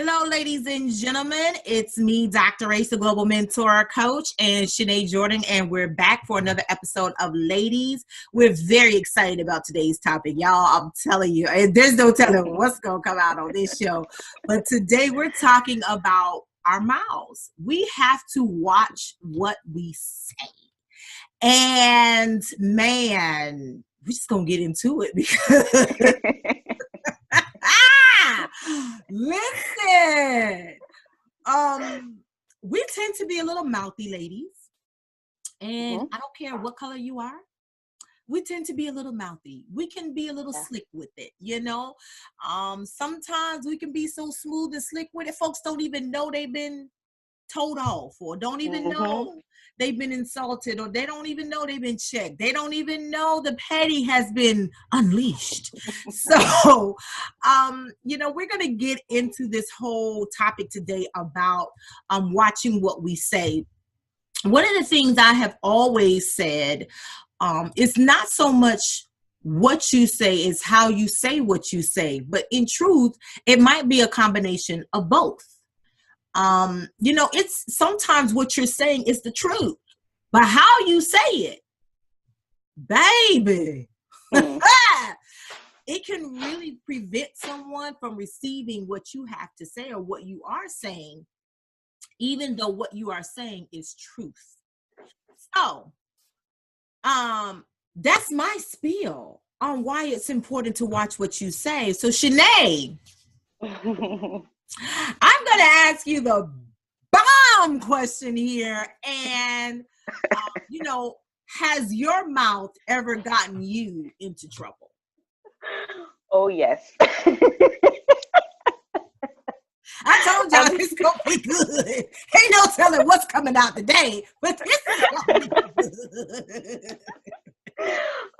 Hello, ladies and gentlemen. It's me, Dr. Ace, the Global Mentor Coach, and Shena Jordan, and we're back for another episode of Ladies. We're very excited about today's topic. Y'all, I'm telling you, there's no telling what's going to come out on this show. But today we're talking about our mouths. We have to watch what we say. And man, we're just going to get into it because... Listen, we tend to be a little mouthy, ladies, and I don't care what color you are. We tend to be a little mouthy. We can be a little slick with it, you know. Sometimes we can be so smooth and slick with it, folks don't even know they've been told off, or don't even know they've been insulted, or they don't even know they've been checked. They don't even know the petty has been unleashed. So, we're going to get into this whole topic today about watching what we say. One of the things I have always said, it's not so much what you say, is how you say what you say. But in truth, it might be a combination of both. It's sometimes what you're saying is the truth, but how you say it, baby, it can really prevent someone from receiving what you have to say or what you are saying, even though what you are saying is truth. So, that's my spiel on why it's important to watch what you say. So, Shena, I'm going to ask you the bomb question here. And, has your mouth ever gotten you into trouble? Oh, yes. I told y'all this going to be good. Ain't no telling what's coming out today, but this is going to be good.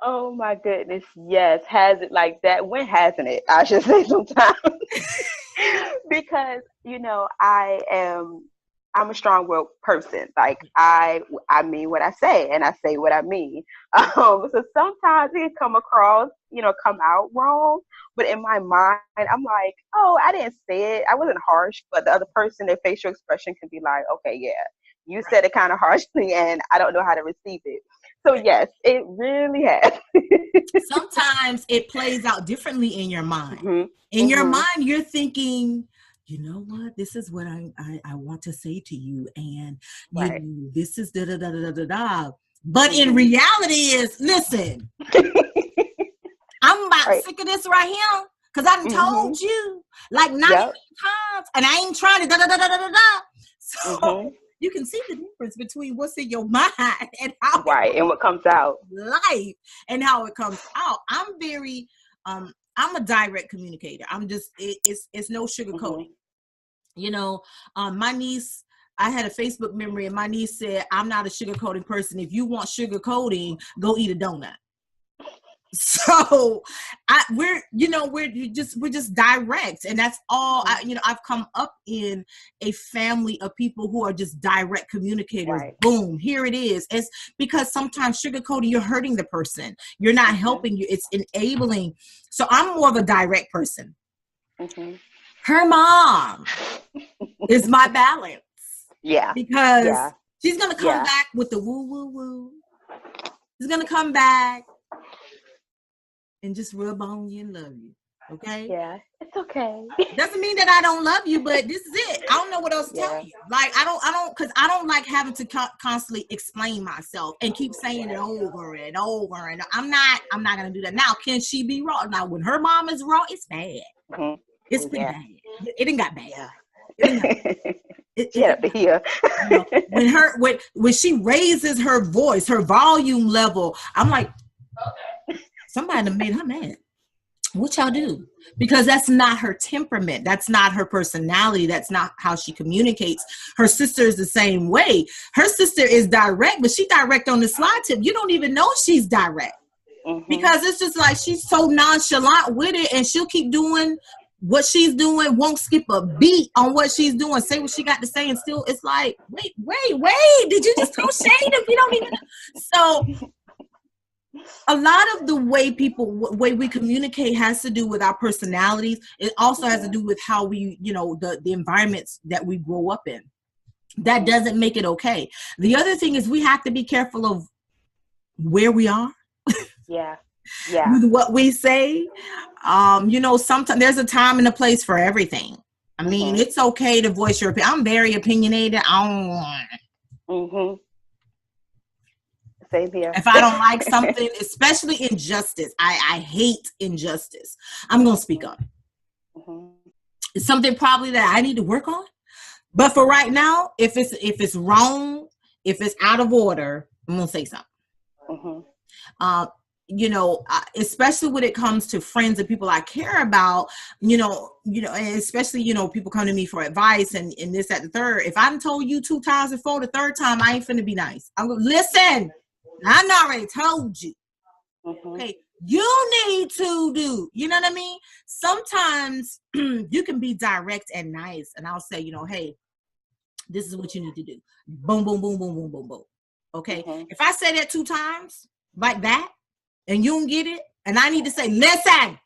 Oh, my goodness. Yes. Has it like that? When hasn't it? I should say sometimes. Because, I'm a strong-willed person. Like I mean what I say, and I say what I mean. So sometimes it can come out wrong. But in my mind, I'm like, oh, I didn't say it. I wasn't harsh. But the other person, their facial expression can be like, okay, yeah, you said it kind of harshly, and I don't know how to receive it. So yes, it really has. Sometimes it plays out differently in your mind. In your mind, you're thinking, you know what? This is what I want to say to you, and this is da da da da da da. But in reality, listen. I'm about sick of this right here because I done told you like 90 times, and I ain't trying to da da da da da da. So you can see the difference between what's in your mind and how and what comes out, life, and how it comes out. I'm very I'm a direct communicator. I'm just it's no sugarcoating. My niece, I had a Facebook memory, and my niece said, I'm not a sugarcoating person. If you want sugarcoating, go eat a donut. So we're just direct, and that's all. I've come up in a family of people who are just direct communicators. Boom, here it is. It's because sometimes sugarcoating, you're hurting the person. You're not helping you. It's enabling. So I'm more of a direct person. Her mom is my balance. Yeah. Because she's going to come back with the woo, woo, woo. She's going to come back and just rub on you and love you. Okay? Yeah, it's okay. Doesn't mean that I don't love you, but this is it. I don't know what else to tell you. Like, because I don't like having to constantly explain myself and keep saying it over and over. And I'm not going to do that. Now, can she be wrong? Now, when her mom is wrong, it's bad. It's pretty bad. It ain't got bad. When she raises her voice, her volume level, I'm like, somebody done made her mad. What y'all do? Because that's not her temperament. That's not her personality. That's not how she communicates. Her sister is the same way. Her sister is direct, but she direct on the slide tip. You don't even know she's direct because it's just like she's so nonchalant with it, and she'll keep doing what she's doing, won't skip a beat on what she's doing, say what she got to say, and still it's like, wait, did you just throw shade if you don't even know? So A lot of the way we communicate has to do with our personalities. It also has to do with how we, the environments that we grow up in. That doesn't make it okay. The other thing is we have to be careful of where we are. Yeah. Yeah. With what we say. Sometimes there's a time and a place for everything. I mean, it's okay to voice your opinion. I'm very opinionated. Same here. If I don't like something, especially injustice, I hate injustice. I'm gonna speak up. It's something probably that I need to work on. But for right now, if it's wrong, if it's out of order, I'm gonna say something. Especially when it comes to friends and people I care about, and especially, people come to me for advice and this, that, the third. If I done told you 2 times before, the third time, I ain't finna be nice. I'm gonna listen. I already told you. Okay. You need to do, you know what I mean? Sometimes you can be direct and nice. And I'll say, hey, this is what you need to do. Boom, boom, boom, boom, boom, boom, boom. Okay. If I say that 2 times like that, and you don't get it, and I need to say, listen,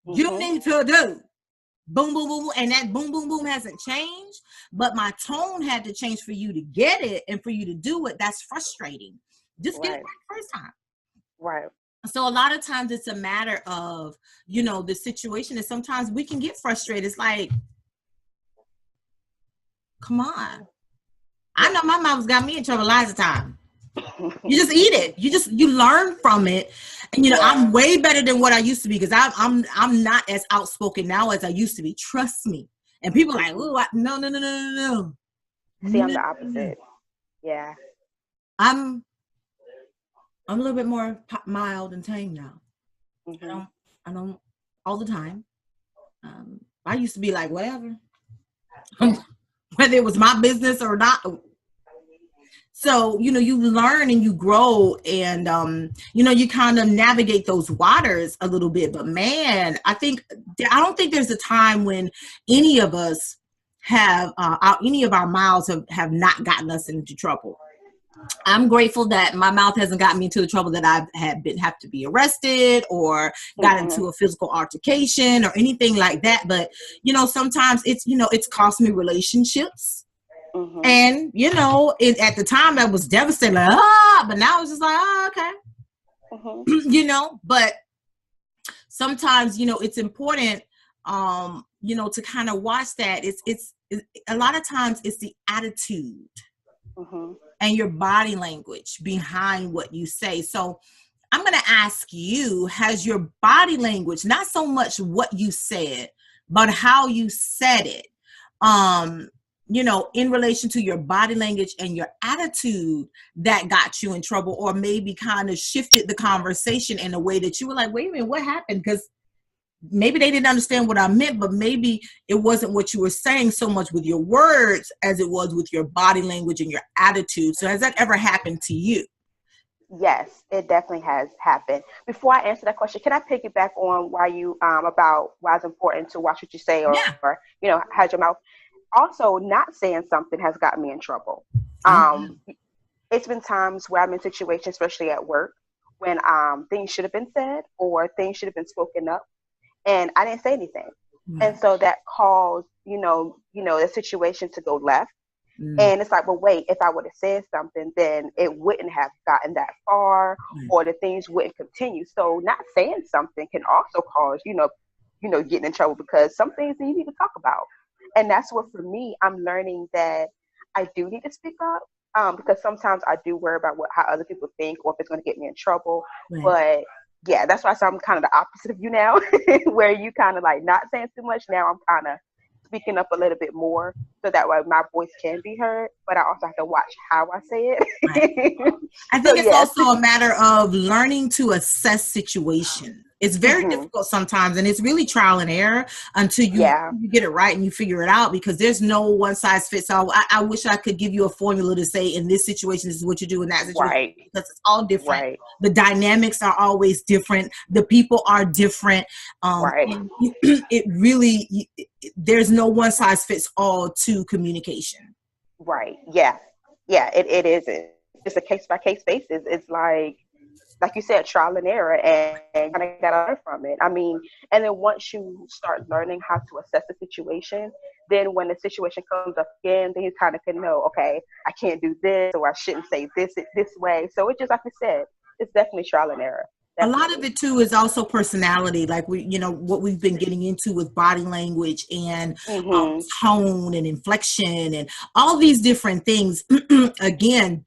you need to do boom, boom, boom, boom, and that boom, boom, boom hasn't changed, but my tone had to change for you to get it and for you to do it. That's frustrating. Just get it right first time. Right. So a lot of times it's a matter of, the situation is sometimes we can get frustrated. It's like, come on. I know my mom's got me in trouble lots of time. You just eat it. You learn from it. And I'm way better than what I used to be, because I'm not as outspoken now as I used to be. Trust me. And people are like, oh, no. See, I'm the opposite. Yeah. I'm a little bit more mild and tame now. I don't all the time. I used to be like, whatever. Whether it was my business or not. So, you learn and you grow, and, you kind of navigate those waters a little bit. But man, I don't think there's a time when any of us have, any of our mouths have not gotten us into trouble. I'm grateful that my mouth hasn't gotten me into the trouble that I've have to be arrested or got into a physical altercation or anything like that. But, sometimes it's cost me relationships. And, at the time that was devastating, but now it's just like, okay. But sometimes, it's important, to kind of watch that. It's a lot of times it's the attitude and your body language behind what you say. So I'm going to ask you, has your body language, not so much what you said, but how you said it, in relation to your body language and your attitude, that got you in trouble, or maybe kind of shifted the conversation in a way that you were like, wait a minute, what happened? Because maybe they didn't understand what I meant, but maybe it wasn't what you were saying so much with your words as it was with your body language and your attitude. So has that ever happened to you? Yes, it definitely has happened. Before I answer that question, can I piggyback on why you about why it's important to watch what you say, or how's your mouth? Also, not saying something has gotten me in trouble. It's been times where I'm in situations, especially at work, when things should have been said or things should have been spoken up, and I didn't say anything. And so that caused, the situation to go left. And it's like, well, wait, if I would have said something, then it wouldn't have gotten that far, or the things wouldn't continue. So not saying something can also cause, getting in trouble, because some things you need to talk about. And that's what, for me, I'm learning that I do need to speak up, because sometimes I do worry about how other people think, or if it's going to get me in trouble. But yeah, that's why I'm kind of the opposite of you now, where you kind of like not saying too much. Now I'm kind of speaking up a little bit more, so that way my voice can be heard, but I also have to watch how I say it. I think it's also a matter of learning to assess situations. It's very difficult sometimes, and it's really trial and error until you get it right and you figure it out, because there's no one size fits all. I wish I could give you a formula to say, in this situation, this is what you do, in that situation, because it's all different. The dynamics are always different. The people are different. And it really, there's no one size fits all to communication. Right. Yeah. Yeah, it isn't. It's a case by case basis. It's like, like you said, trial and error, and kind of got to learn from it. I mean, and then once you start learning how to assess the situation, then when the situation comes up again, then you kind of can know, okay, I can't do this, or I shouldn't say this way. So it's just like you said, it's definitely trial and error. A lot of Definitely. it too is also personality, like what we've been getting into with body language and Mhm. tone and inflection and all these different things. Again,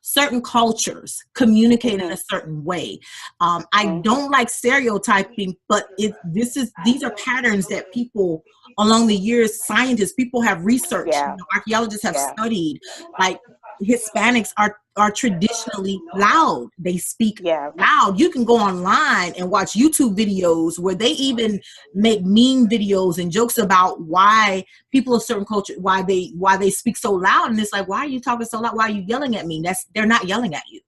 certain cultures communicate in a Mhm. certain way. I Mhm. don't like stereotyping, but these are patterns that people along the years, scientists, people have researched, Yeah. archaeologists have Yeah. studied. Like Hispanics are traditionally loud. They speak Yeah. loud. You can go online and watch YouTube videos where they even make meme videos and jokes about why people of certain culture, why they speak so loud. And it's like, why are you talking so loud? Why are you yelling at me? They're not yelling at you.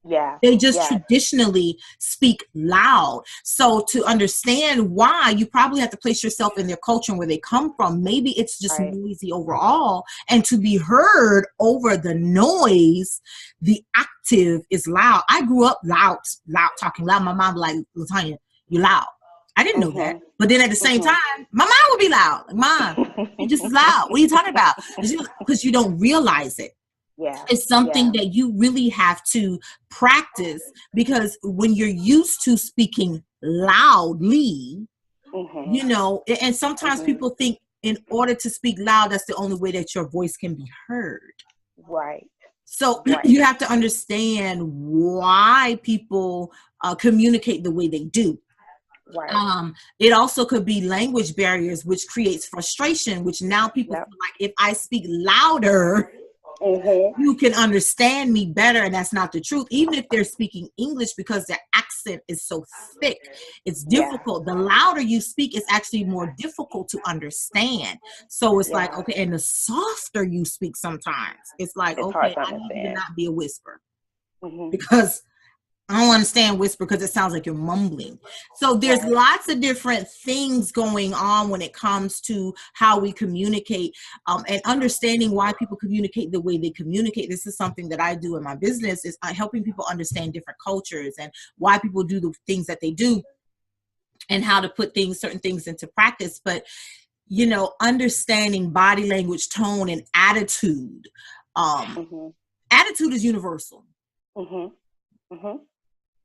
Yeah. They just Yeah. traditionally speak loud. So to understand why, you probably have to place yourself in their culture and where they come from. Maybe it's just Right. noisy overall, and to be heard over the noise, the octave is loud. I grew up loud, talking loud. My mom was like, Latanya, you loud. I didn't know that. Mhm. But then at the same Mhm. time, my mom would be loud. Like, Mom, you just as loud. What are you talking about? Because you don't realize it. Yeah. It's something Yeah. that you really have to practice, because when you're used to speaking loudly, Mhm. and sometimes Mhm. people think in order to speak loud, that's the only way that your voice can be heard. Right. So Right. you have to understand why people communicate the way they do. Right. It also could be language barriers, which creates frustration, which now people Yep. feel like if I speak louder, Mhm. you can understand me better. And that's not the truth. Even if they're speaking English, because their accent is so thick, it's Yeah. difficult. The louder you speak, it's actually more difficult to understand. So it's like, Yeah. okay, and the softer you speak sometimes, it's like, It's hard okay, to I need you to understand. not be a whisper, Mhm. because I don't understand whisper because it sounds like you're mumbling. So there's Right. lots of different things going on when it comes to how we communicate, and understanding why people communicate the way they communicate. This is something that I do in my business, is helping people understand different cultures and why people do the things that they do and how to put certain things into practice. But, understanding body language, tone, and attitude. Um, Mhm. Attitude is universal. Mhm. Mhm.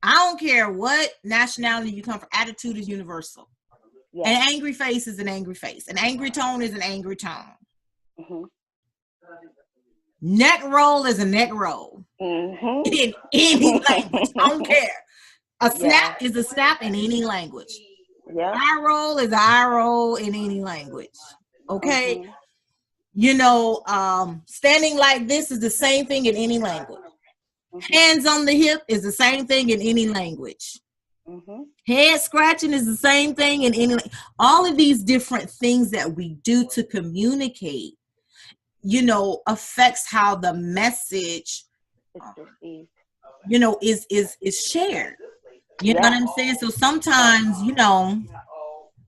I don't care what nationality you come from. Attitude is universal. An Yeah. angry face is an angry face. An angry tone is an angry tone. Mhm. Neck roll is a neck roll Mhm. in any language. I don't care. A snap Yeah. is a snap in any language. Yep. Eye roll is an eye roll in any language. Okay. Mhm. Standing like this is the same thing in any language. Mhm. Hands on the hip is the same thing in any language. Mhm. Head scratching is the same thing in any. All of these different things that we do to communicate, affects how the message, It's received. is shared. You know what Yeah. I'm saying? So Right. sometimes,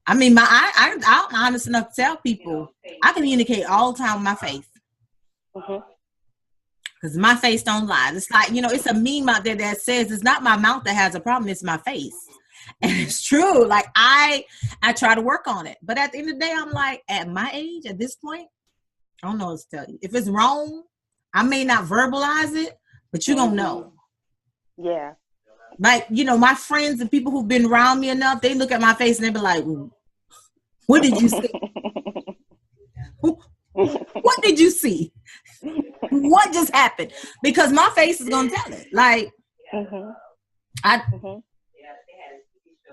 I mean, I'm honest enough to tell people I communicate all the time with my face, Mhm. because my face don't lie. It's like, it's a meme out there that says it's not my mouth that has a problem, it's my face. And it's true. Like I try to work on it. But at the end of the day, I'm like, at my age, at this point, I don't know what to tell you. If it's wrong, I may not verbalize it, but you're gonna Mhm. know. Yeah. Like, my friends and people who've been around me enough, they look at my face and they be like, what did you see? What did you see? What just happened? Because my face is gonna tell it. Like, Mhm. I Mhm.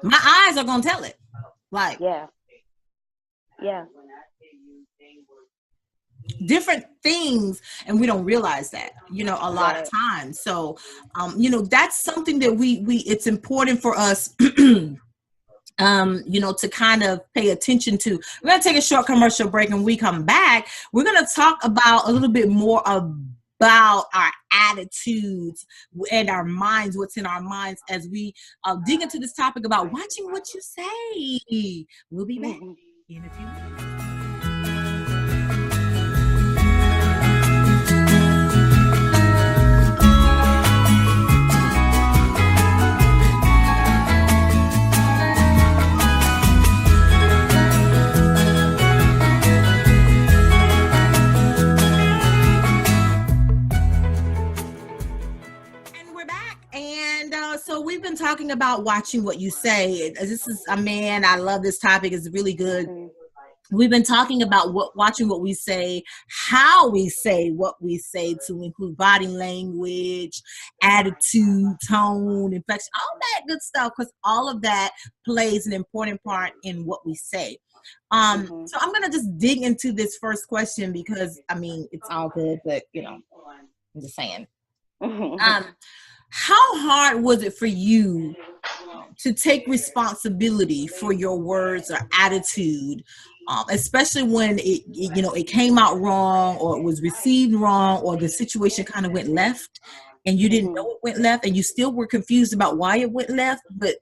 my eyes are gonna tell it. Like, Yeah. Yeah. different things, and we don't realize that, a lot of Right. times. So that's something that we it's important for us to kind of pay attention to. We're going to take a short commercial break, and when we come back, we're going to talk about a little bit more about our attitudes and our minds, what's in our minds, as we dig into this topic about watching what you say. We'll be back Mhm. in a few minutes. talking about watching what you say. This is a man. I love this topic. It's really good. We've been talking about watching what we say, how we say what we say, to include body language, attitude, tone, inflection, all that good stuff, because all of that plays an important part in what we say. So I'm gonna just dig into this first question because I mean it's all good, but you know, I'm just saying. How hard was it for you to take responsibility for your words or attitude, especially when it came out wrong, or it was received wrong, or the situation kind of went left and you didn't know it went left and you still were confused about why it went left? But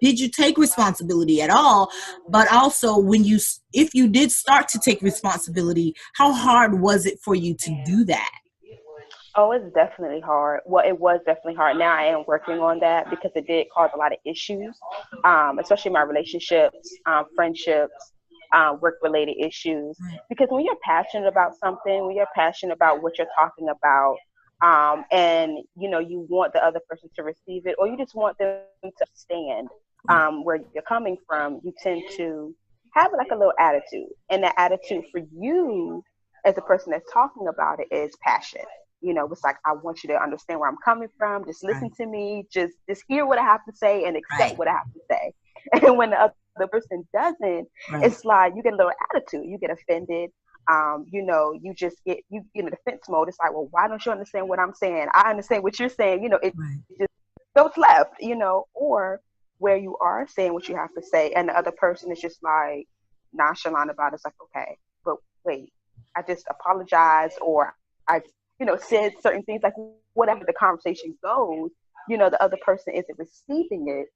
did you take responsibility at all? But also, if you did start to take responsibility, how hard was it for you to do that? Oh, it's definitely hard. Well, it was definitely hard. Now I am working on that because it did cause a lot of issues, especially my relationships, friendships, work-related issues. Because when you're passionate about something, when you're passionate about what you're talking about, and you want the other person to receive it, or you just want them to understand where you're coming from, you tend to have like a little attitude, and that attitude for you as a person that's talking about it is passion. It's like, I want you to understand where I'm coming from. Just listen to me. Just hear what I have to say and accept what I have to say. And when the other person doesn't, it's like you get a little attitude. You get offended. You just get in defense mode. It's like, well, why don't you understand what I'm saying? I understand what you're saying. It just goes left. Or where you are saying what you have to say, and the other person is just like nonchalant about it. It's like, okay, but wait, I just apologized, or I said certain things, like whatever the conversation goes, the other person isn't receiving it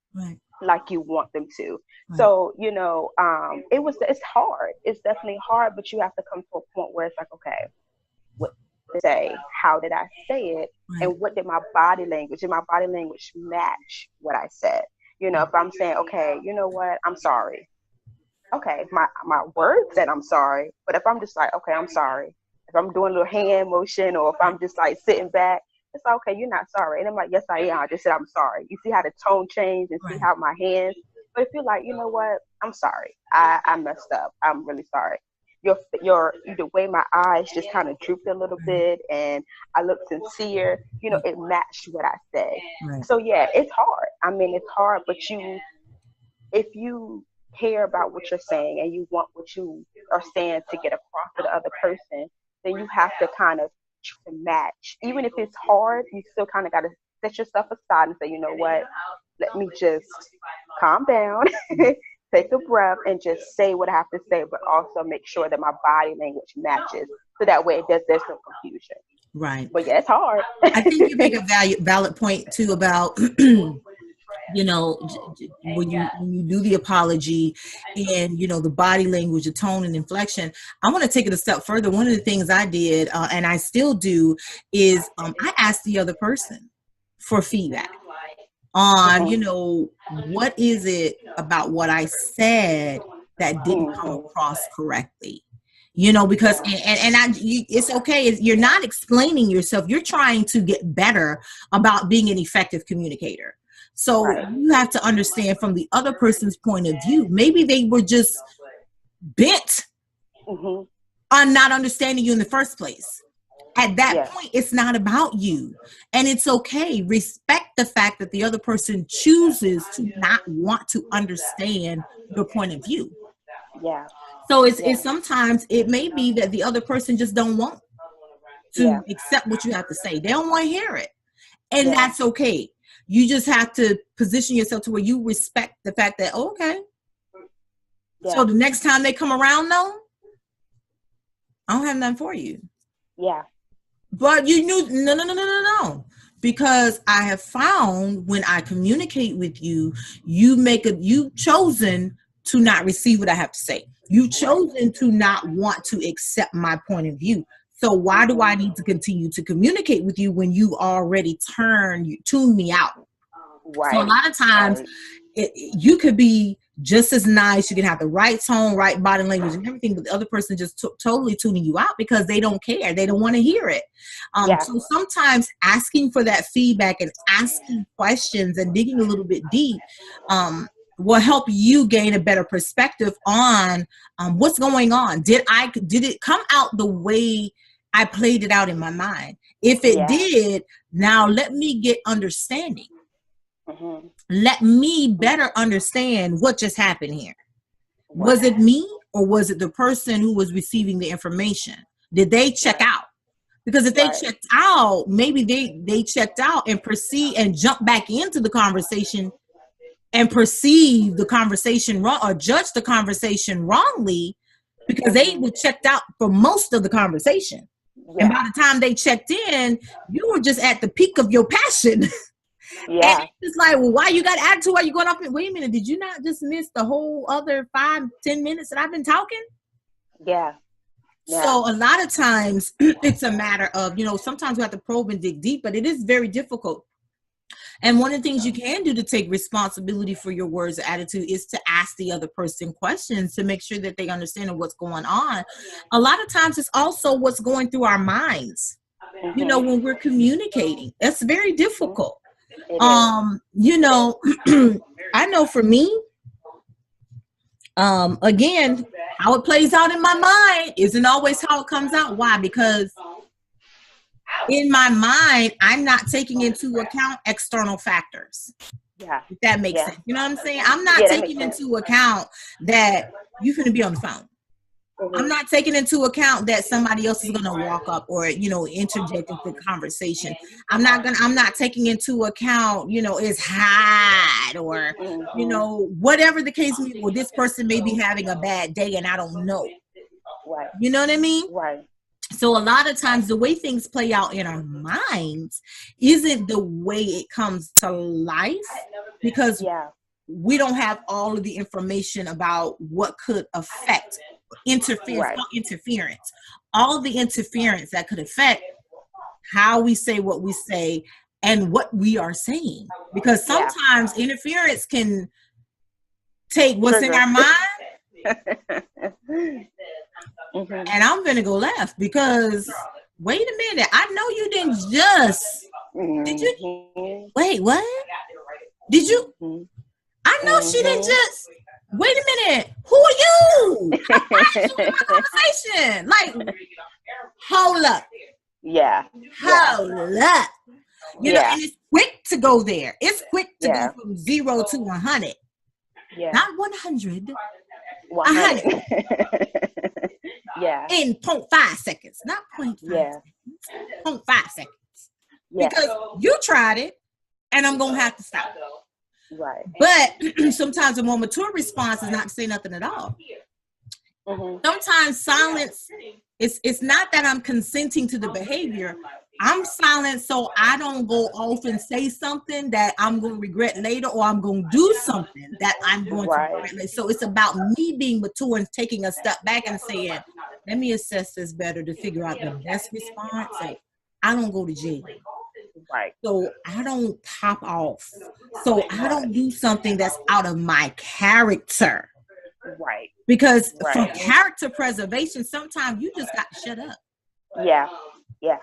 like you want them to. So, it's hard. It's definitely hard, but you have to come to a point where it's like, okay, what did I say? How did I say it? And what did my body language match what I said? If I'm saying, okay, you know what, I'm sorry. Okay, my word said I'm sorry, but if I'm just like, okay, I'm sorry, if I'm doing a little hand motion, or if I'm just like sitting back, it's like, okay, you're not sorry. And I'm like, yes, I am. I just said I'm sorry. You see how the tone changed, and see how my hands. But if you're like, you know what, I'm sorry. I messed up. I'm really sorry. The way my eyes just kind of drooped a little bit, and I looked sincere. It matched what I said. So yeah, it's hard. I mean, it's hard, but if you care about what you're saying and you want what you are saying to get across to the other person, then you have to kind of match. Even if it's hard, you still kind of got to set yourself aside and say, you know what, let me just calm down, take a breath, and just say what I have to say, but also make sure that my body language matches, so that way there's no confusion. Right. But yeah, it's hard. I think you make a valid point too about when you do the apology, and the body language, the tone and inflection. I want to take it a step further. One of the things I did, and I still do, is I asked the other person for feedback on what is it about what I said that didn't come across correctly. Because it's okay. You're not explaining yourself. You're trying to get better about being an effective communicator. So you have to understand from the other person's point of view. Maybe they were just bent on not understanding you in the first place. At that point, it's not about you. And it's okay. Respect the fact that the other person chooses to not want to understand your point of view. Yeah. So it's sometimes it may be that the other person just don't want to accept what you have to say. They don't want to hear it. And that's okay. You just have to position yourself to where you respect the fact that, okay. Yeah. So the next time they come around, though, I don't have nothing for you. Yeah. But you knew, no. Because I have found when I communicate with you, you've chosen to not receive what I have to say. You've chosen to not want to accept my point of view. So why do I need to continue to communicate with you when you already tuned me out? Right. So a lot of times you could be just as nice. You can have the right tone, right body language and everything, but the other person just totally tuning you out because they don't care. They don't want to hear it. So sometimes asking for that feedback and asking questions and digging a little bit deep will help you gain a better perspective on what's going on. Did it come out the way I played it out in my mind? If it did, now let me get understanding. Let me better understand what just happened here. Was it me or was it the person who was receiving the information? Did they check out? Because if they checked out, maybe they checked out and proceed and jump back into the conversation and perceive the conversation wrong or judge the conversation wrongly because they were checked out for most of the conversation. And by the time they checked in, you were just at the peak of your passion. And it's like, well, why you got attitude? Why you going off? Wait a minute, did you not just miss the whole other 5-10 minutes that I've been talking? Yeah. So a lot of times it's a matter of, sometimes we have to probe and dig deep, but it is very difficult. And one of the things you can do to take responsibility for your words or attitude is to ask the other person questions to make sure that they understand what's going on. A lot of times it's also what's going through our minds, when we're communicating. That's very difficult. I know for me, again, how it plays out in my mind isn't always how it comes out. Why? Because in my mind, I'm not taking into account external factors. Yeah. If that makes sense. You know what I'm saying? I'm not taking into account that you're going to be on the phone. I'm not taking into account that somebody else is going to walk up or, interject into the conversation. I'm not taking into account, it's hot or, whatever the case may be, or this person may be having a bad day and I don't know. Right. You know what I mean? Right. So a lot of times the way things play out in our minds isn't the way it comes to life because we don't have all of the information about what could affect interference. All of the interference that could affect how we say what we say and what we are saying. Because sometimes interference can take what's in our mind and I'm gonna go left because wait a minute, I know you didn't just did you wait, what? Did you I know she didn't just wait a minute, who are you? I you in my conversation. Like, hold up. Hold up. You know, and it's quick to go there. It's quick to go from 0 to 100. Not 100. 100. In 0.5 seconds. Not 0.5 seconds. 0.5 seconds. Because you tried it and I'm gonna have to stop. Right. But sometimes a more mature response is not to say nothing at all. Sometimes silence it's not that I'm consenting to the behavior. I'm silent so I don't go off and say something that I'm going to regret later, or I'm going to do something that I'm going to regret later. So it's about me being mature and taking a step back and saying, let me assess this better to figure out the best response. Like, I don't go to jail. Right. So I don't pop off. So I don't do something that's out of my character. Right. Because for character preservation, sometimes you just got to shut up. Yeah. Yeah.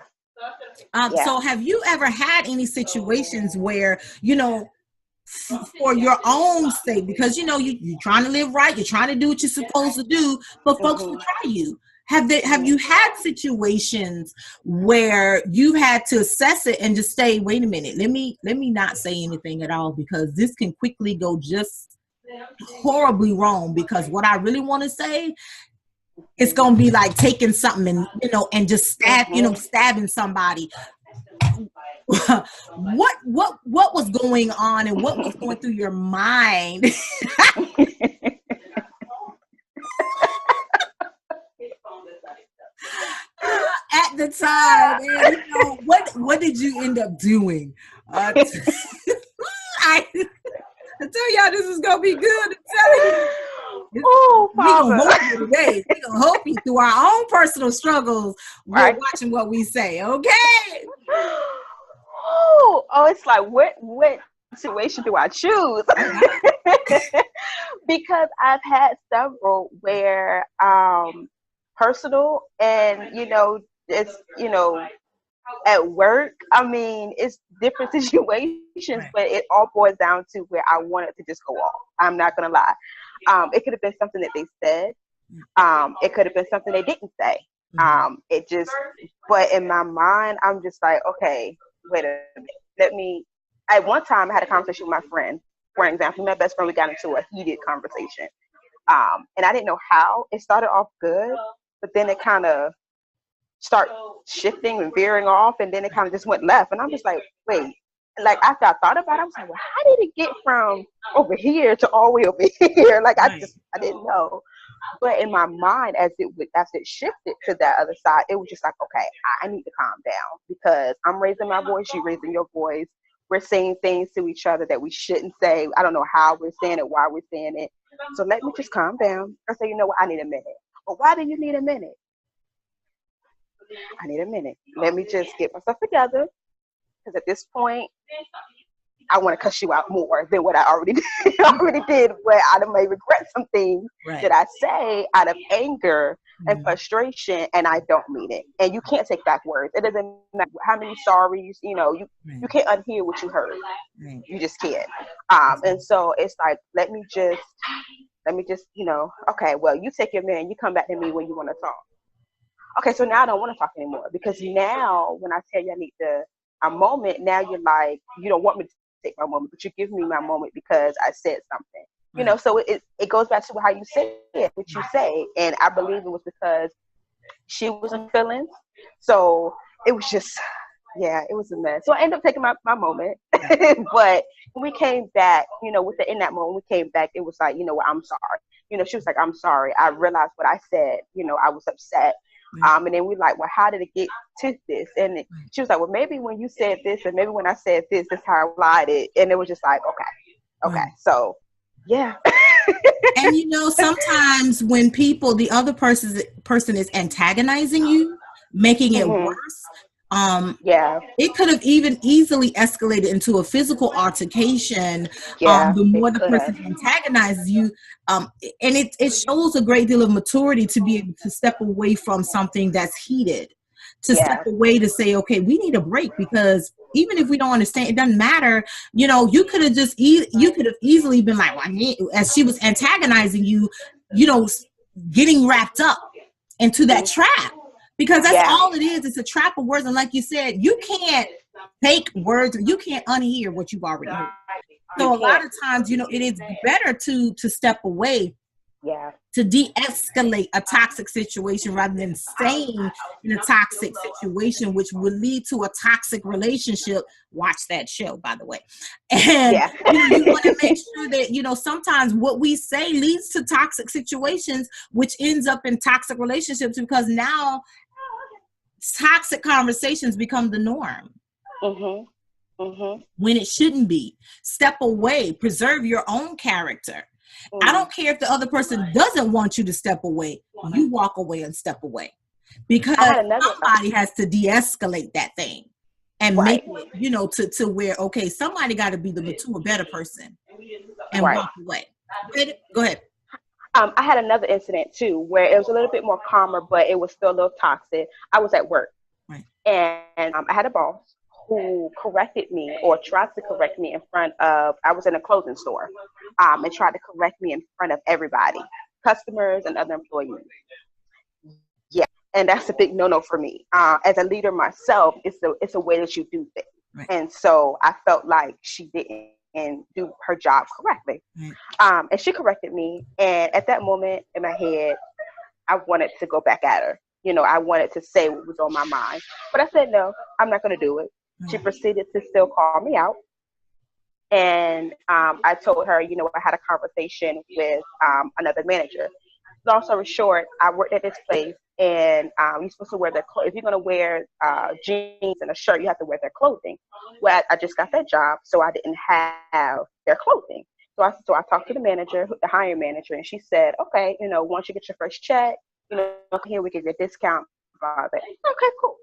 So have you ever had any situations where, you know, for your own sake, because, you know, you're trying to live right, you're trying to do what you're supposed to do, but folks will try you. Have you had situations where you had to assess it and just say, wait a minute, let me not say anything at all, because this can quickly go just horribly wrong, because what I really want to say, it's going to be like taking something and, you know, and just stabbing somebody. What was going on and what was going through your mind? At the time, and, you know, what did you end up doing? I tell y'all this is gonna be good. I'm telling you. Oh, we gonna hope you today. We gonna hope you through our own personal struggles. We're watching what we say, okay? Oh, it's like what situation do I choose? because I've had several where personal and it's at work. I mean, it's different situations, Right. but it all boils down to where I wanted to just go off. I'm not gonna lie. It could have been something that they said. It could have been something they didn't say. Mm-hmm. It just, but in my mind, I'm just like, okay, wait a minute. Let me. At one time, I had a conversation with my friend. For example, my best friend, we got into a heated conversation. And I didn't know how. It started off good, but then it kind of start shifting and veering off, and then it kind of just went left. And I'm just like, wait. Like after I thought about it, I was like, well, how did it get from over here to all the way over here? Like Right. I didn't know. But in my mind, as it shifted to that other side, it was just like, okay, I need to calm down because I'm raising my voice, you raising your voice. We're saying things to each other that we shouldn't say. I don't know how we're saying it, why we're saying it. So let me just calm down and say, you know what, I need a minute. Well, why do you need a minute? I need a minute. Let me just get myself together. Because at this point, I want to cuss you out more than what I already did. already did, where I may regret some things Right. that I say out of anger and Mm-hmm. frustration, and I don't mean it. And you can't take back words. It doesn't matter how many sorries, you Right. can't unhear what you heard. Right. You just can't. And so it's like, let me just, okay, well, you take your man, you come back to me when you want to talk. Okay, so now I don't want to talk anymore because now when I tell you I need a moment, now you're like, you don't want me to take my moment, but you give me my moment because I said something. Right. So it goes back to how you say it, what you say. And I believe it was because she was in feelings. So it was just, yeah, it was a mess. So I ended up taking my moment. But when we came back, in that moment, we came back, it was like, you know what, I'm sorry. She was like, I'm sorry. I realized what I said. I was upset. Right. And then we like, well, how did it get to this? And Right. she was like, well, maybe when you said this, and maybe when I said this, that's how I applied it. And it was just like, okay. Right. So, yeah. And sometimes when the other person is antagonizing you, making it hmm worse, um, Yeah. it could have even easily escalated into a physical altercation. Yeah. The It more the could have. person antagonizes you, and it shows a great deal of maturity to be able to step away from something that's heated, to step Yeah. away to say, okay, we need a break because even if we don't understand, it doesn't matter. You could have you could have easily been like, well, as she was antagonizing you, you know, getting wrapped up into that Mhm. trap because that's Yeah. all it is. It's a trap of words. And like you said, you can't take words, you can't unhear what you've already heard. You So a lot can't. of times, it is better to step away, Yeah. to de-escalate a toxic situation rather than staying in a toxic situation, which would lead to a toxic relationship. Watch that show, by the way. And Yeah. you want to make sure that sometimes what we say leads to toxic situations, which ends up in toxic relationships because now toxic conversations become the norm mhm. Mhm. when it shouldn't be. Step away, preserve your own character. I Mm. don't care if the other person doesn't want you to step away. You walk away and step away because I had another. somebody has to de-escalate that thing and make Right. it, to where, okay, somebody got to be the mature, better person and Right. walk away. Go ahead. I had another incident too where it was a little bit more calmer, but it was still a little toxic. I was at work Right. and I had a boss who corrected me or tried to correct me in front of, I was in a clothing store, and tried to correct me in front of everybody, customers and other employees. Yeah. And that's a big no-no for me. As a leader myself, it's a way that you do things. Right. And so I felt like she didn't do her job correctly. Right. And she corrected me. And at that moment in my head, I wanted to go back at her. I wanted to say what was on my mind. But I said, no, I'm not going to do it. She Right. proceeded to still call me out. And I told her, I had a conversation with another manager. Long story short, I worked at this place, and you're supposed to wear their clothes. If you're going to wear jeans and a shirt, you have to wear their clothing. Well, I just got that job, so I didn't have their clothing. So I talked to the manager, the hiring manager, and she said, okay, once you get your first check, here we give you a discount. Blah, blah. Okay, cool.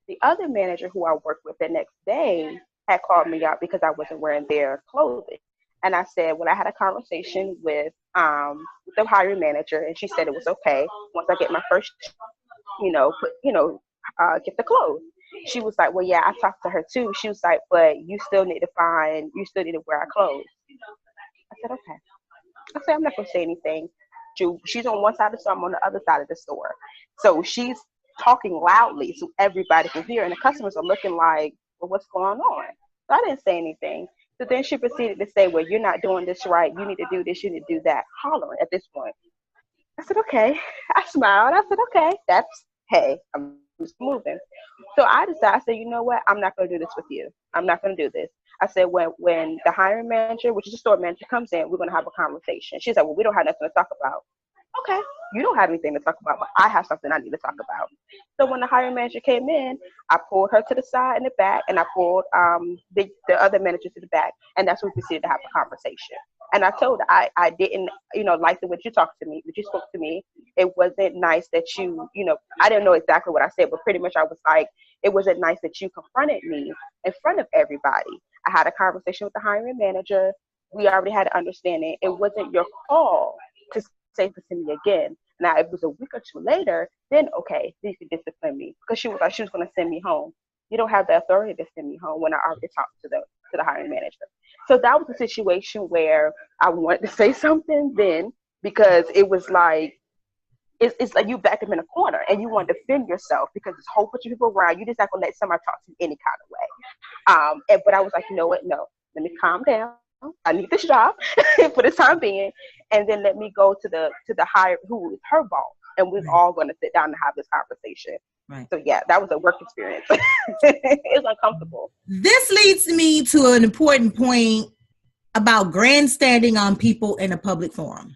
The other manager who I worked with the next day had called me out because I wasn't wearing their clothing. And I said, well, I had a conversation with the hiring manager, and she said it was okay once I get my first, get the clothes. She was like, well, yeah, I talked to her too. She was like, but you still need to wear our clothes. I said, okay. I said, I'm not going to say anything. She's on one side of the store, I'm on the other side of the store. So she's talking loudly so everybody can hear, and the customers are looking like, well, what's going on? So I didn't say anything. So then she proceeded to say, well, you're not doing this right. You need to do this. You need to do that. Hollering at this point. I said, okay. I smiled. I said, okay, hey, I'm just moving. So I decided, I said, you know what? I'm not going to do this with you. I'm not going to do this. I said, when the hiring manager, which is the store manager, comes in, we're going to have a conversation. She's like, well, we don't have nothing to talk about. Okay, you don't have anything to talk about, but I have something I need to talk about. So when the hiring manager came in, I pulled her to the side and the back, and I pulled the other manager to the back, and that's when we proceeded to have a conversation. And I told her I didn't, like the way you talked to me, but you spoke to me. It wasn't nice that I didn't know exactly what I said, but pretty much I was like, it wasn't nice that you confronted me in front of everybody. I had a conversation with the hiring manager. We already had an understanding. It wasn't your call to say this to me again. Now, if it was a week or two later, then okay, you could discipline me, because she was like, she was going to send me home. You don't have the authority to send me home when I already talked to the hiring manager. So that was a situation where I wanted to say something then, because it was like, it's like you backed them in a corner and you want to defend yourself because there's a whole bunch of people around. You just not gonna let somebody talk to you any kind of way. But I was like, you know what? No, let me calm down. I need this job for the time being, and then let me go to the higher, who is her boss, and we're all going to sit down and have this conversation. Right. So yeah, that was a work experience. It was uncomfortable. This leads me to an important point about grandstanding on people in a public forum.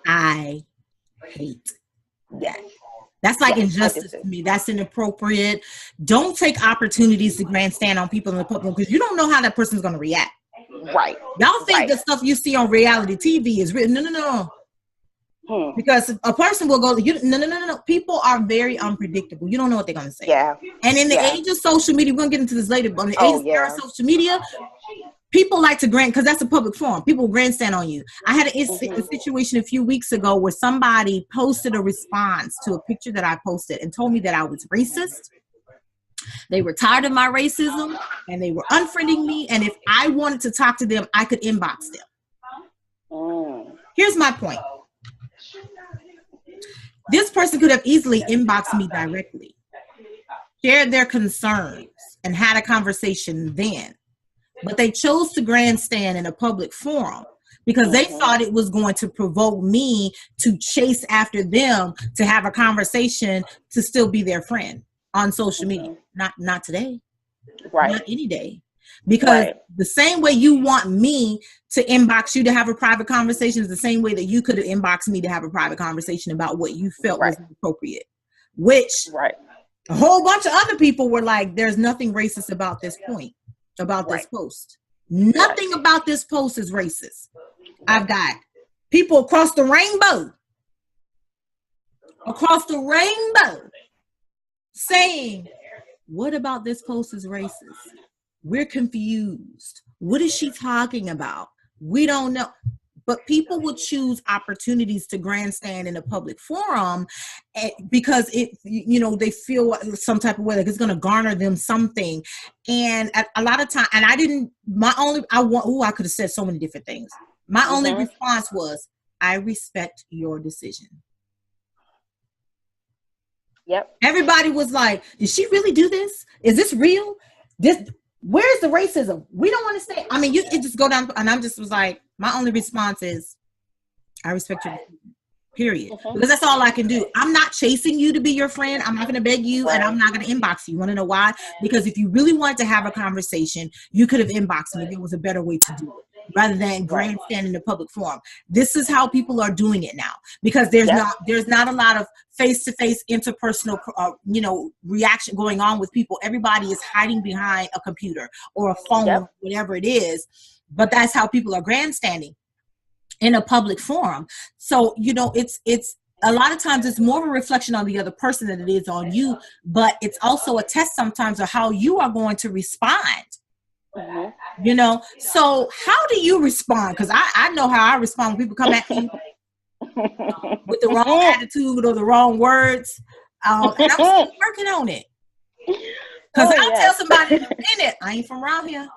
I hate that. That's like injustice to me. That's inappropriate. Don't take opportunities to grandstand on people in the public, because you don't know how that person's going to react. Right. Y'all think the stuff you see on reality TV is written. No. Because a person will go, no. People are very unpredictable. You don't know what they're going to say. Yeah. And in the age of social media, we're going to get into this later, but in the age of social media, people like to because that's a public forum. People grandstand on you. I had a situation a few weeks ago where somebody posted a response to a picture that I posted and told me that I was racist. They were tired of my racism and they were unfriending me. And if I wanted to talk to them, I could inbox them. Here's my point. This person could have easily inboxed me directly, shared their concerns, and had a conversation then. But they chose to grandstand in a public forum because they thought it was going to provoke me to chase after them to have a conversation to still be their friend on social media. Not today. Right. Not any day. Because the same way you want me to inbox you to have a private conversation is the same way that you could have inboxed me to have a private conversation about what you felt was appropriate. Which a whole bunch of other people were like, there's nothing racist about this point. About this post. Nothing about this post is racist. I've got people across the rainbow saying, what about this post is racist? We're confused. What is she talking about? We don't know. But people will choose opportunities to grandstand in a public forum because they feel some type of way, like it's going to garner them something. And a lot of time, and I could have said so many different things. My only response was, I respect your decision. Yep. Everybody was like, did she really do this? Is this real? Where's the racism? We don't want to say. I mean, it just go down, and I'm just was like, my only response is, I respect your decision, period. Because that's all I can do. I'm not chasing you to be your friend. I'm not going to beg you, and I'm not going to inbox you. You want to know why? Because if you really wanted to have a conversation, you could have inboxed me. There was a better way to do it, rather than grandstand in the public forum. This is how people are doing it now, because there's not a lot of face-to-face interpersonal reaction going on with people. Everybody is hiding behind a computer or a phone, or whatever it is. But that's how people are grandstanding in a public forum. So it's a lot of times it's more of a reflection on the other person than it is on you, but it's also a test sometimes of how you are going to respond You know, so how do you respond? Because I know how I respond when people come at me with the wrong attitude or the wrong words. And I'm still working on it. Because I'll tell somebody in a minute, I ain't from around here.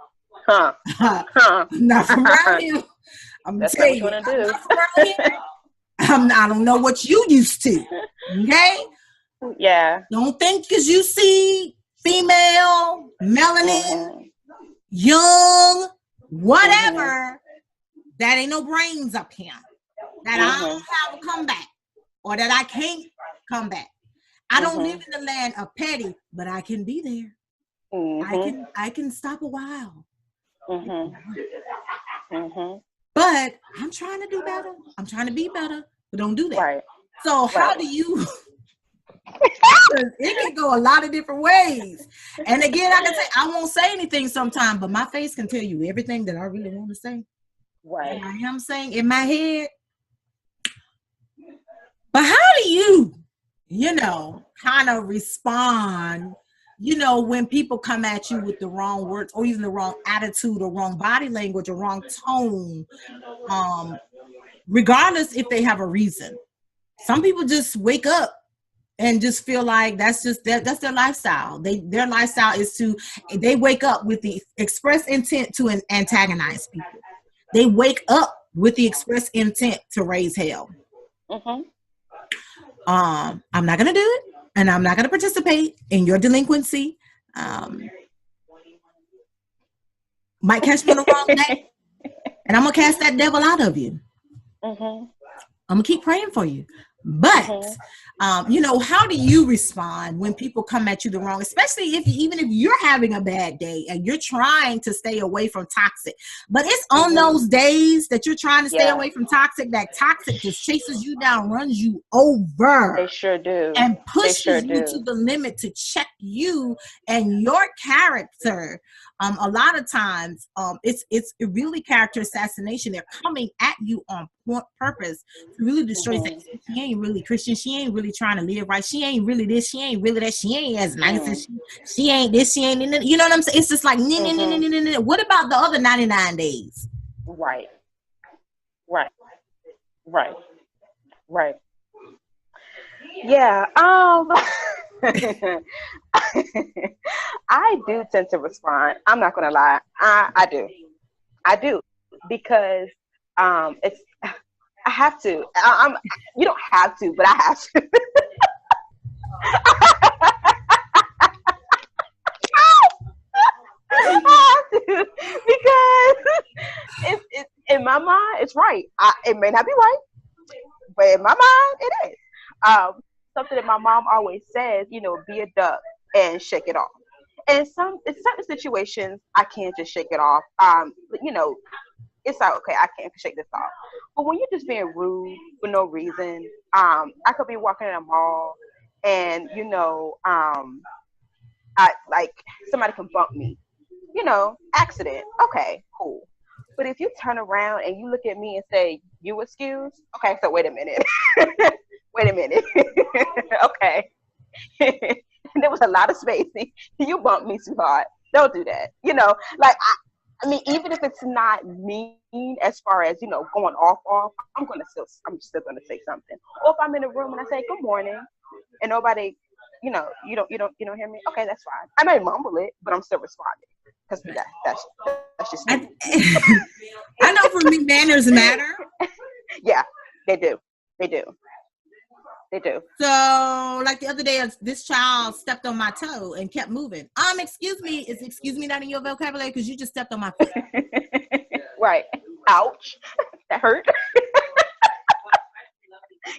Huh. I'm not from around here. I'm That's telling not you, what you I'm want not from around here. I don't know what you used to. Okay? Yeah. Don't think because you see female, melanin, young, whatever, that ain't no brains up here. That I don't have a comeback. Or that I can't come back. I don't live in the land of petty, but I can be there. I can stop a while. But I'm trying to do better. I'm trying to be better, but don't do that. Right. So how do you it can go a lot of different ways. And again, I can say I won't say anything sometimes, but my face can tell you everything that I really want to say. Right. And I am saying in my head. But how do you know, kind of respond, you know, when people come at you with the wrong words or even the wrong attitude or wrong body language or wrong tone, regardless if they have a reason. Some people just wake up and just feel like that's their lifestyle. Their lifestyle is they wake up with the express intent to antagonize people. They wake up with the express intent to raise hell. I'm not going to do it, and I'm not going to participate in your delinquency. Might catch me on the wrong day, and I'm going to cast that devil out of you. I'm going to keep praying for you. But, you know, how do you respond when people come at you the wrong, especially even if you're having a bad day and you're trying to stay away from toxic, but it's on those days that you're trying to stay away from toxic, that toxic just chases you down, runs you over. They sure do. And pushes you to the limit to check you and your character. A lot of times, it's really character assassination. They're coming at you on purpose to really destroy you. She ain't really Christian. She ain't really trying to live right. She ain't really this. She ain't really that. She ain't as nice as she ain't this. She ain't. You know what I'm saying? It's just like, what about the other 99 days? Right. Yeah. I do tend to respond. I'm not gonna lie. I do because it's I have to. You don't have to, but I have to. I have to because it's in my mind. It's right. It may not be right, but in my mind, it is. Something that my mom always says, you know, be a duck and shake it off. And in certain situations, I can't just shake it off. You know, it's like, okay, I can't shake this off. But when you're just being rude for no reason, I could be walking in a mall, and you know, I like somebody can bump me. You know, accident. Okay, cool. But if you turn around and you look at me and say, "You excuse?" Okay, so wait a minute. Wait a minute. Okay. There was a lot of space. You bumped me too hard. Don't do that. You know, like I mean, even if it's not mean as far as, you know, going off, I'm still gonna say something. Or if I'm in a room and I say good morning and nobody, you know, you don't hear me. Okay, that's fine. I may mumble it, but I'm still responding because that's just me. I know for me, manners matter. Yeah, they do. They do. So, like the other day, this child stepped on my toe and kept moving. Excuse me. Is excuse me not in your vocabulary? Because you just stepped on my foot. Right. Ouch. That hurt.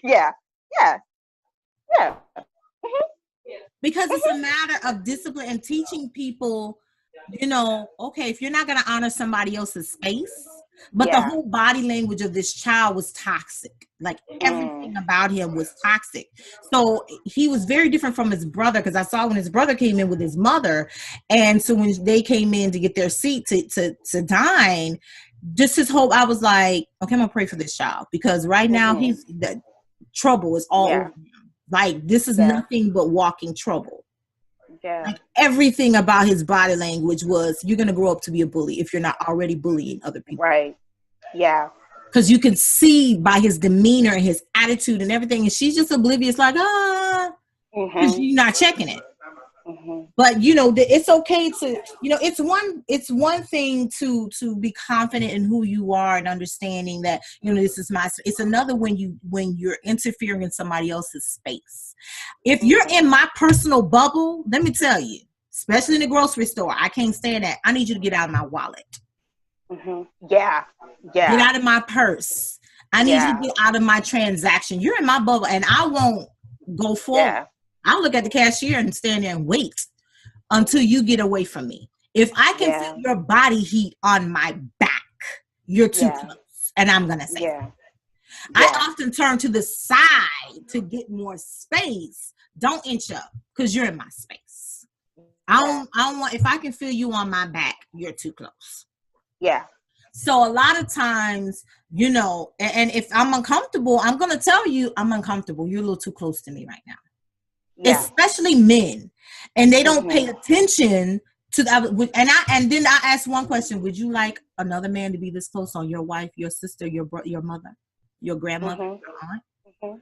Yeah. Because it's a matter of discipline and teaching people, you know, okay, if you're not going to honor somebody else's space, but the whole body language of this child was toxic. Like everything about him was toxic. So he was very different from his brother, because I saw when his brother came in with his mother. And so when they came in to get their seat to dine, just his whole, I was like, okay, I'm going to pray for this child, because right now the trouble is all over him. Like this is nothing but walking trouble. Yeah. Like everything about his body language was, you're going to grow up to be a bully if you're not already bullying other people. Right. Yeah. Because you can see by his demeanor and his attitude and everything. And she's just oblivious, like, because you're not checking it. But you know, it's okay to, you know, it's one thing to be confident in who you are and understanding that, you know, this is my, it's another when you're interfering in somebody else's space. If you're in my personal bubble, let me tell you, especially in the grocery store, I can't stand that. I need you to get out of my wallet. Yeah. Yeah. Get out of my purse. I need you to get out of my transaction. You're in my bubble, and I won't go forward. Yeah. I'll look at the cashier and stand there and wait until you get away from me. If I can feel your body heat on my back, you're too close. And I'm going to say that. I often turn to the side to get more space. Don't inch up because you're in my space. I don't want, if I can feel you on my back, you're too close. Yeah. So a lot of times, you know, and if I'm uncomfortable, I'm going to tell you I'm uncomfortable. You're a little too close to me right now. Yeah. Especially men, and they don't pay attention to that. And then I ask one question: would you like another man to be this close on your wife, your sister, your mother, your grandmother, your aunt?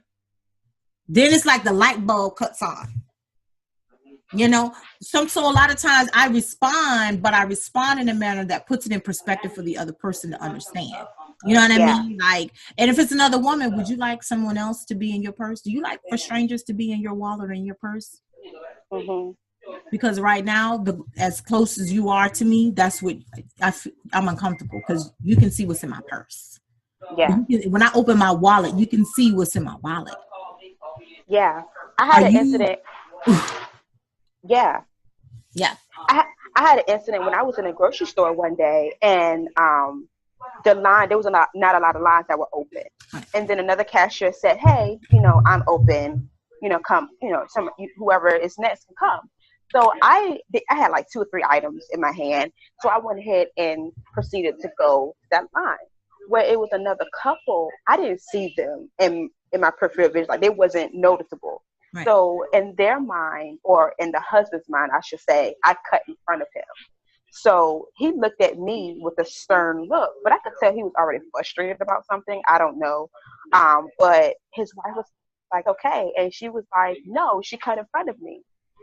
Then it's like the light bulb cuts on. You know, so a lot of times I respond, but I respond in a manner that puts it in perspective for the other person to understand. You know what I mean? Like, and if it's another woman, would you like someone else to be in your purse? Do you like for strangers to be in your wallet or in your purse? Because right now, as close as you are to me, that's what I'm uncomfortable because you can see what's in my purse. Yeah. When I open my wallet, you can see what's in my wallet. Yeah. I had an incident. Yeah. I had an incident when I was in a grocery store one day, and the line, there was not a lot of lines that were open. And then another cashier said, hey, you know, I'm open, you know, come, you know, whoever is next can come. So I had like 2 or 3 items in my hand. So I went ahead and proceeded to go to that line. Where it was another couple, I didn't see them in my peripheral vision. Like, they wasn't noticeable. Right. So in their mind, or in the husband's mind, I should say, I cut in front of him. So he looked at me with a stern look, but I could tell he was already frustrated about something. I don't know. But his wife was like, okay. And she was like, no, she cut in front of me.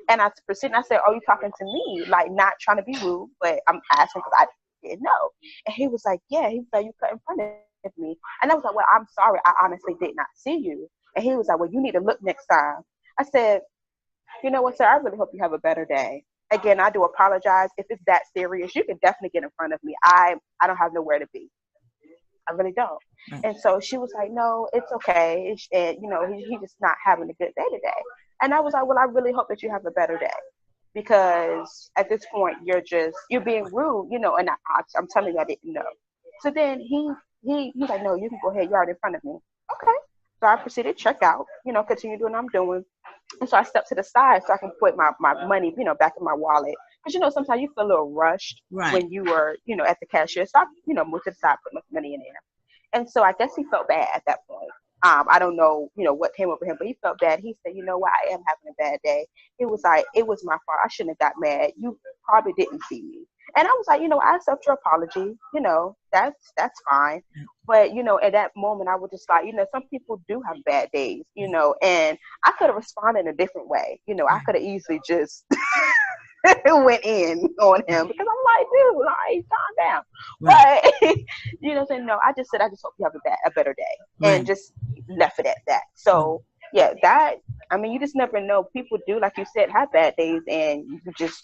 And I proceeded, I said, oh, you talking to me? Like, not trying to be rude, but I'm asking because I didn't know. And he was like, yeah. He was like, you cut in front of me. And I was like, well, I'm sorry. I honestly did not see you. And he was like, well, you need to look next time. I said, you know what, sir, I really hope you have a better day. Again, I do apologize. If it's that serious, you can definitely get in front of me. I don't have nowhere to be. I really don't. And so she was like, no, it's okay. And, you know, he's just not having a good day today. And I was like, well, I really hope that you have a better day. Because at this point, you're being rude, you know, and I'm telling you I didn't know. So then he's like, no, you can go ahead. You're right in front of me. Okay. So I proceeded to check out, you know, continue doing what I'm doing. And so I stepped to the side so I can put my money, you know, back in my wallet. Because, you know, sometimes you feel a little rushed when you were, you know, at the cashier. So I, you know, moved to the side, put my money in there. And so I guess he felt bad at that point. I don't know, you know, what came over him, but he felt bad. He said, you know what, I am having a bad day. It was like, it was my fault. I shouldn't have got mad. You probably didn't see me. And I was like, you know, I accept your apology. You know, that's fine. But, you know, at that moment, I was just like, you know, some people do have bad days, you know, and I could have responded in a different way. You know, I could have easily just went in on him because I'm like, dude, like, calm down. Right. But, you know, saying, no, I just said, I just hope you have a better day, and just left it at that. So, yeah, I mean, you just never know. People do, like you said, have bad days, and you just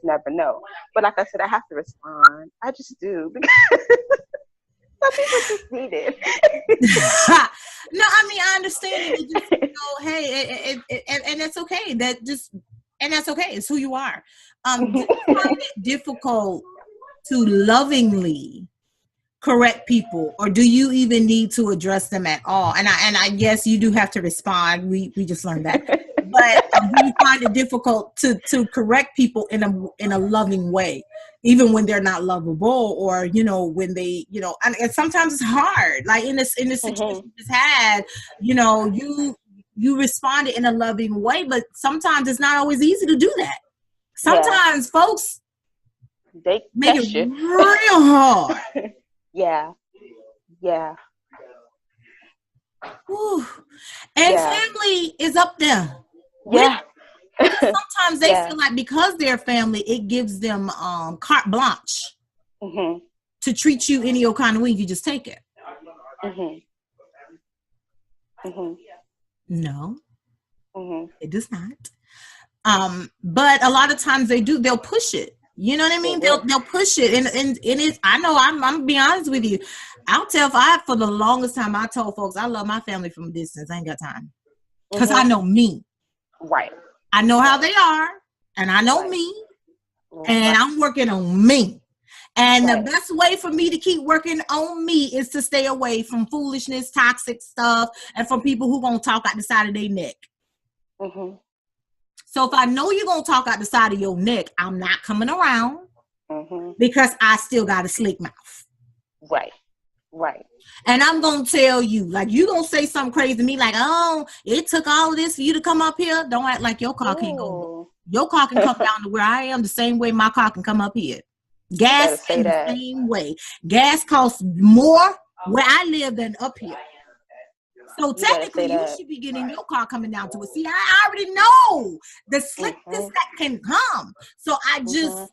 never know. But like I said, I have to respond. I just do, because some people just need it. No, I mean, I understand. You just, you know, hey, and that's okay. That's okay. It's who you are. Do you find it difficult to lovingly correct people, or do you even need to address them at all? And I guess you do have to respond. We just learned that. But do you find it difficult to correct people in a loving way, even when they're not lovable, or, you know, when they, you know, and sometimes it's hard. Like in this situation you just had, you know, you responded in a loving way, but sometimes it's not always easy to do that. Yeah. Sometimes folks They make it test you. real hard. Yeah. Yeah. Whew. And Yeah. family is up there with Yeah. it. Because sometimes they Yeah. feel like because they're family, it gives them carte blanche Mhm. to treat you any old kind of way. You just take it. Mhm. Mhm. No, Mhm. it does not. But a lot of times they do. They'll push it. You know what I They mean? do. They'll push it, and it's. I know. I'm gonna be honest with you. I'll tell. If I for the longest time, I told folks I love my family from a distance. I ain't got time because I Mhm. know me. Right. I know how Right. they are, and I know Right. me, and Right. I'm working on me. And the Right. best way for me to keep working on me is to stay away from foolishness, toxic stuff, and from people who gonna talk out the side of their neck. Mhm. So if I know you're gonna talk out the side of your neck, I'm not coming around Mhm. because I still got a slick mouth. Right. Right. And I'm gonna tell you, like you gonna say something crazy to me, like, oh, it took all of this for you to come up here. Don't act like your car can't go. Ooh. Your car can come down to where I am the same way my car can come up here. You better Gas say in the that. same way. Gas costs more where I live than up here. So You better technically, say you that. should be getting your car coming down to it. See, I already know the slickness Mhm. that can come. So I just Mhm.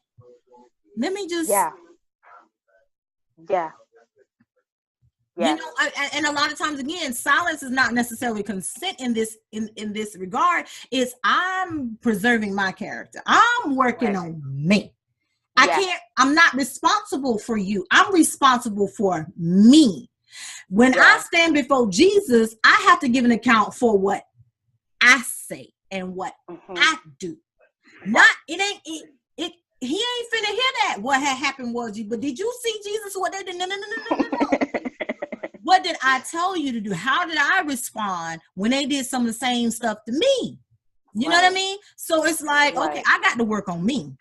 let me just, Yeah. Yeah. you Yes. know, and a lot of times again, silence is not necessarily consent in this in this regard. It's I'm preserving my character. I'm working Right. on me. Yes. I'm not responsible for you. I'm responsible for me. When I Yeah. stand before Jesus, I have to give an account for what I say and what Mhm. I do. Not Right. it ain't it he ain't finna hear that. What had happened was you, but did you see Jesus? What they did? No, no, no, no, no, no, no. What did I tell you to do? How did I respond when they did some of the same stuff to me? You know what I Right. mean? So it's like, okay, Right. I got to work on me.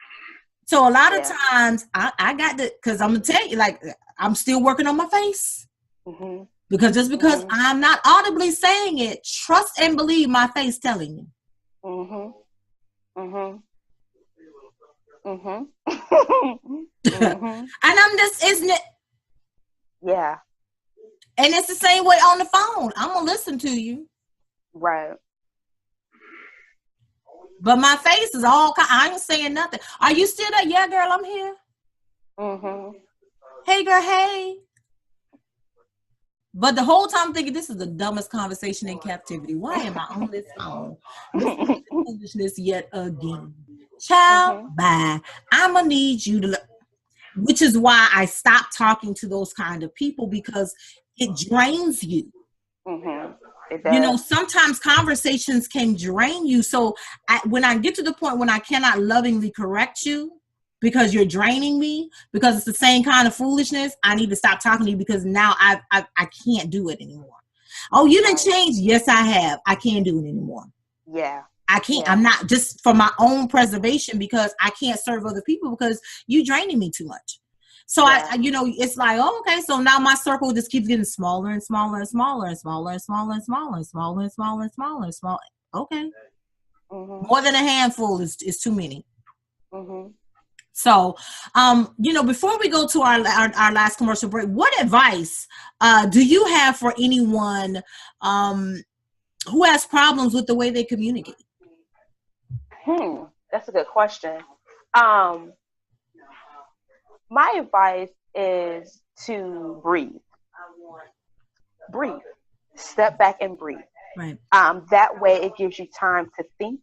So a lot of Yeah. times I got to, because I'm gonna tell you, like, I'm still working on my face. Mhm. Because just because Mhm. I'm not audibly saying it, trust and believe my face telling you. Mhm. Mhm. Mhm. And Mhm. I'm just, isn't it? Yeah. And it's the same way on the phone. I'm gonna listen to you, Right. but my face is all. I ain't saying nothing. Are you still there? Yeah, girl, I'm here. Mhm. Hey, girl, hey. But the whole time I'm thinking this is the dumbest conversation in captivity. Why am I on this phone listening to foolishness yet again? Child, Mhm. bye. I'm gonna need you to. Which is why I stopped talking to those kind of people because it drains you. Mhm. It You know, does. sometimes conversations can drain you. So when I get to the point when I cannot lovingly correct you because you're draining me, because it's the same kind of foolishness, I need to stop talking to you because now I can't do it anymore. Oh, you didn't Right. change. Yes, I have. I can't do it anymore. Yeah. I can't. Yeah. I'm not, just for my own preservation, because I can't serve other people because you draining me too much. So Yeah. you know, it's like, oh, okay. So now my circle just keeps getting smaller and smaller and smaller and smaller and smaller and smaller and smaller and smaller and smaller and smaller. Okay, Mhm. more than a handful is too many. Mhm. So, you know, before we go to our last commercial break, what advice do you have for anyone who has problems with the way they communicate? That's a good question. Um, my advice is to breathe. Breathe. Step back and breathe. Right. That way, it gives you time to think.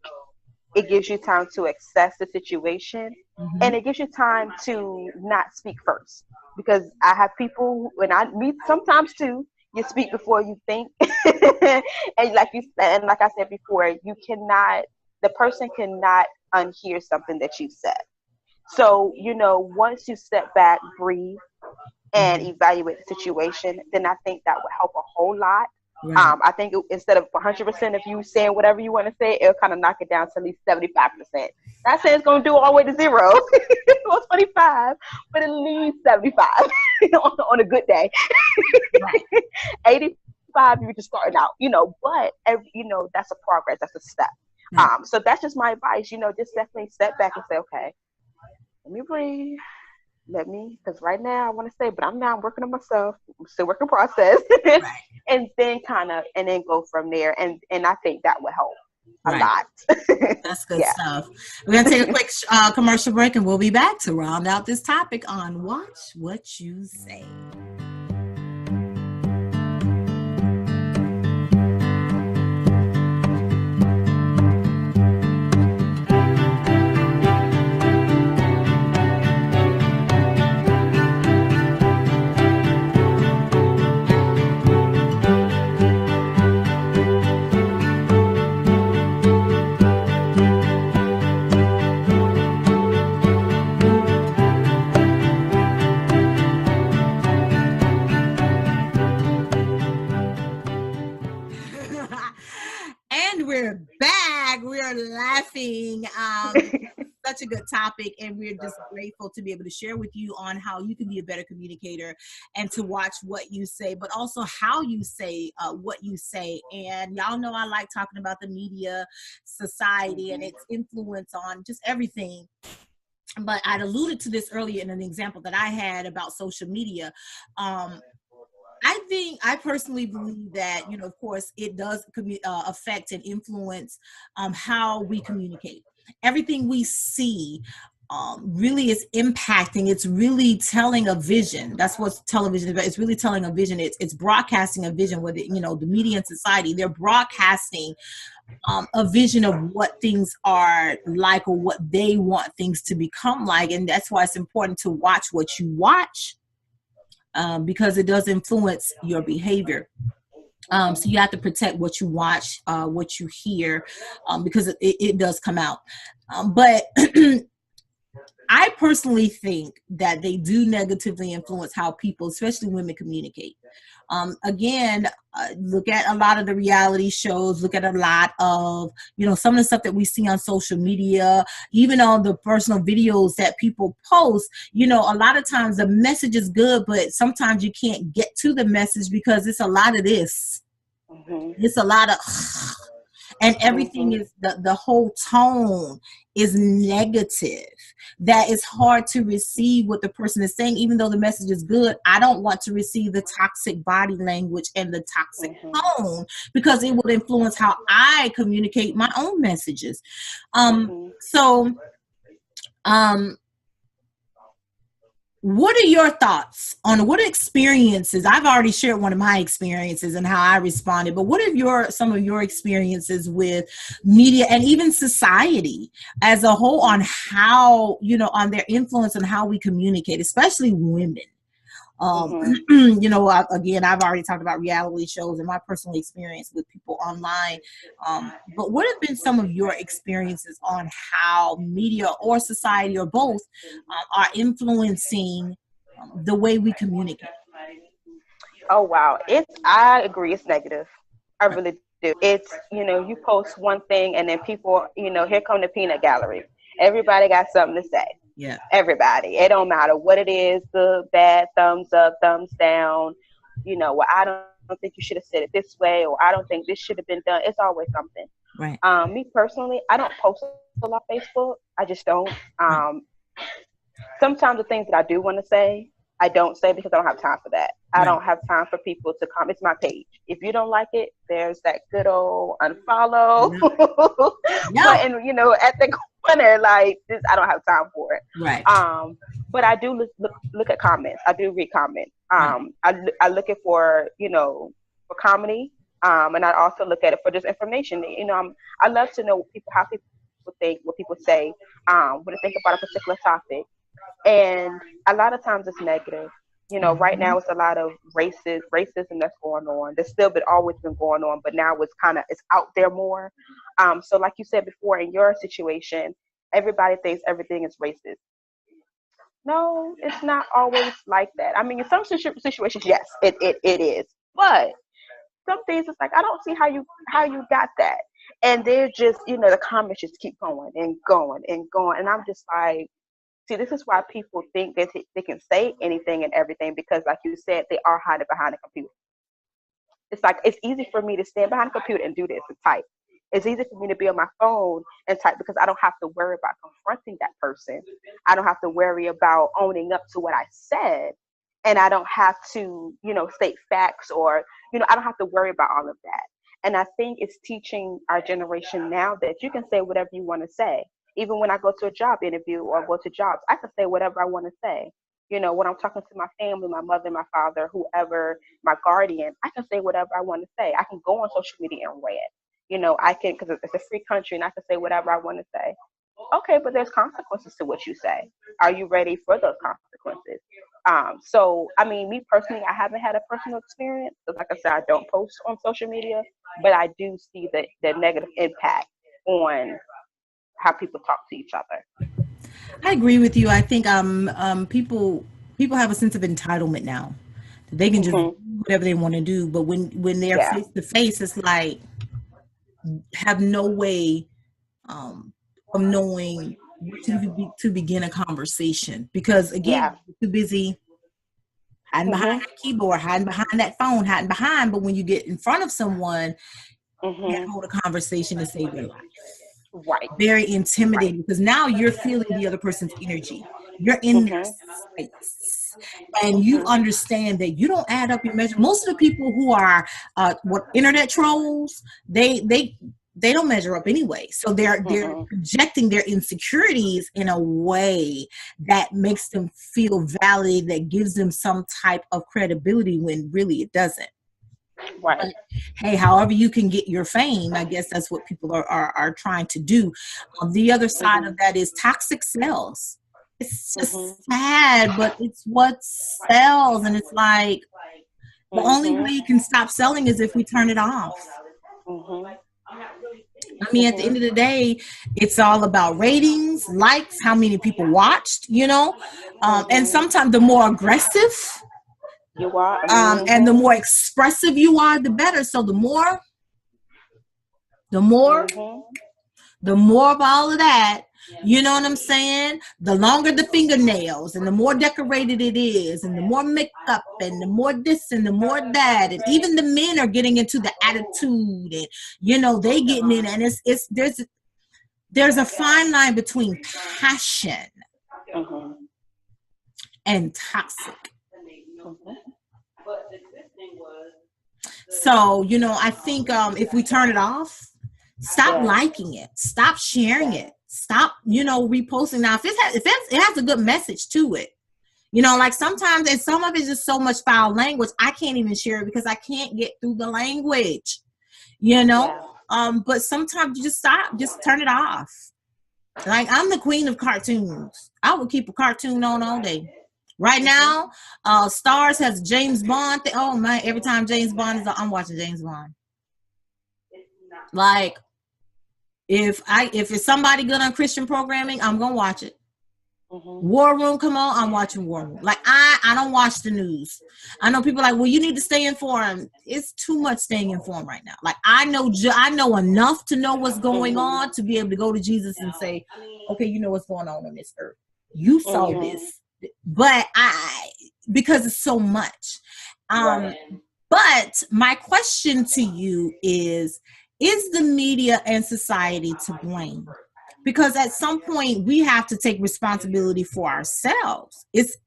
It gives you time to assess the situation, Mm-hmm. and it gives you time to not speak first. Because I have people, when I meet sometimes too, you speak before you think, and like you said, and like I said before, you cannot. The person cannot unhear something that you said. So, once you step back, breathe, and Mm-hmm. evaluate the situation, then I think that would help a whole lot. Right. I think instead of 100% of you saying whatever you want to say, it'll kind of knock it down to at least 75%. Not saying it's going to do all the way to zero or 25, but at least 75 on a good day. Right. 85, you're just starting out, but that's a progress, that's a step. Right. So that's just my advice. Just definitely step back and say, okay, let me breathe. Because right now I want to say, but I'm now working on myself. I'm still working process, Right. and then go from there. And I think that will help a Right. lot. That's good Yeah. stuff. We're going to take a quick commercial break and we'll be back to round out this topic on Watch What You Say. And we're back. We are laughing. Such a good topic, and we're just grateful to be able to share with you on how you can be a better communicator and to watch what you say, but also how you say what you say. And y'all know I like talking about the media, society, and its influence on just everything. But I'd alluded to this earlier in an example that I had about social media. I personally believe that, of course, it does affect and influence how we communicate. Everything we see really is impacting. It's really telling a vision. That's what television is about. It's really telling a vision. It's broadcasting a vision. Whether the media and society, they're broadcasting a vision of what things are like or what they want things to become like, and that's why it's important to watch what you watch. Because it does influence your behavior. So you have to protect what you watch, what you hear, because it does come out. But I personally think that they do negatively influence how people, especially women, communicate. Again, look at a lot of the reality shows, look at a lot of, some of the stuff that we see on social media, even on the personal videos that people post. A lot of times the message is good, but sometimes you can't get to the message because it's a lot of this. It's a lot of, and everything is the whole tone is negative. That is hard to receive what the person is saying, even though the message is good. I don't want to receive the toxic body language and the toxic tone because it will influence how I communicate my own messages. So, what are your thoughts on what experiences? I've already shared one of my experiences and how I responded, but what are some of your experiences with media and even society as a whole on how, on their influence on how we communicate, especially women? Again, I've already talked about reality shows and my personal experience with people online. But what have been some of your experiences on how media or society or both are influencing the way we communicate? Oh wow, I agree, it's negative. I really do. It's you post one thing and then people, here come the peanut gallery. Everybody got something to say. Yeah. Everybody. It don't matter what it is, good, bad, thumbs up, thumbs down. Well, I don't think you should have said it this way, or I don't think this should have been done. It's always something. Right. Me personally, I don't post a lot on Facebook. I just don't. Right. Sometimes the things that I do want to say, I don't say because I don't have time for that. I Right. don't have time for people to come. It's my page. If you don't like it, there's that good old unfollow Yep. Yep. button, at the corner. Like this, I don't have time for it. Right. But I do look at comments. I do read comments. Right. I look at for for comedy. And I also look at it for just information. I love to know how people think, what people say, what they think about a particular topic. And a lot of times it's negative. Right now it's a lot of racism that's going on. There's still been always been going on, but now it's out there more. So like you said before, in your situation, everybody thinks everything is racist. No, it's not always like that. I mean, in some situations, yes, it is. But some things it's like I don't see how you got that. And they're just, the comments just keep going and going and going. And I'm just like, see, this is why people think that they can say anything and everything because, like you said, they are hiding behind a computer. It's like it's easy for me to stand behind a computer and do this and type. It's easy for me to be on my phone and type because I don't have to worry about confronting that person. I don't have to worry about owning up to what I said. And I don't have to, state facts or, I don't have to worry about all of that. And I think it's teaching our generation now that you can say whatever you want to say. Even when I go to a job interview or go to jobs, I can say whatever I want to say. When I'm talking to my family, my mother, my father, whoever, my guardian, I can say whatever I want to say. I can go on social media and rant. I can, because it's a free country and I can say whatever I want to say. Okay, but there's consequences to what you say. Are you ready for those consequences? So, I mean, me personally, I haven't had a personal experience. Because like I said, I don't post on social media, but I do see the negative impact on how people talk to each other. I agree with you. I think people have a sense of entitlement now. They can just do whatever they want to do, but when they're face to face, it's like have no way of knowing where to begin a conversation, because again, you're too busy hiding behind that keyboard, hiding behind that phone, hiding behind. But when you get in front of someone, you can't hold a conversation to save your life. Right. Very intimidating, because now you're feeling the other person's energy. You're in their space, and you understand that you don't add up your measure. Most of the people who are what internet trolls, they don't measure up anyway. So they're projecting their insecurities in a way that makes them feel validated, that gives them some type of credibility when really it doesn't. Right. But, hey, however you can get your fame, I guess that's what people are trying to do. The other side of that is toxic sales. It's just sad, but it's what sells. And it's like the only way you can stop selling is if we turn it off. I mean, at the end of the day, it's all about ratings, likes, how many people watched, and sometimes the more aggressive you are, and the more expressive you are, the better. So the more of all of that, you know what I'm saying? The longer the fingernails and the more decorated it is and the more makeup and the more this and the more that. And even the men are getting into the attitude and, they getting in. And it's there's a fine line between passion and toxic. So, I think if we turn it off, stop liking it, stop sharing it, stop, reposting. Now, if it has a good message to it, like sometimes, and some of it is just so much foul language, I can't even share it because I can't get through the language, but sometimes you just stop, just turn it off. Like, I'm the queen of cartoons. I will keep a cartoon on all day. Right now, Stars has James Bond. Oh man, every time James Bond is on, I'm watching James Bond. Like, if it's somebody good on Christian programming, I'm gonna watch it. War Room, come on, I'm watching War Room. Like, I don't watch the news. I know people are like, well, you need to stay informed. It's too much staying informed right now. Like, I know enough to know what's going on to be able to go to Jesus and say, okay, you know what's going on this earth. You saw this. But because it's so much. But my question to you is the media and society to blame? Because at some point we have to take responsibility for ourselves. It's,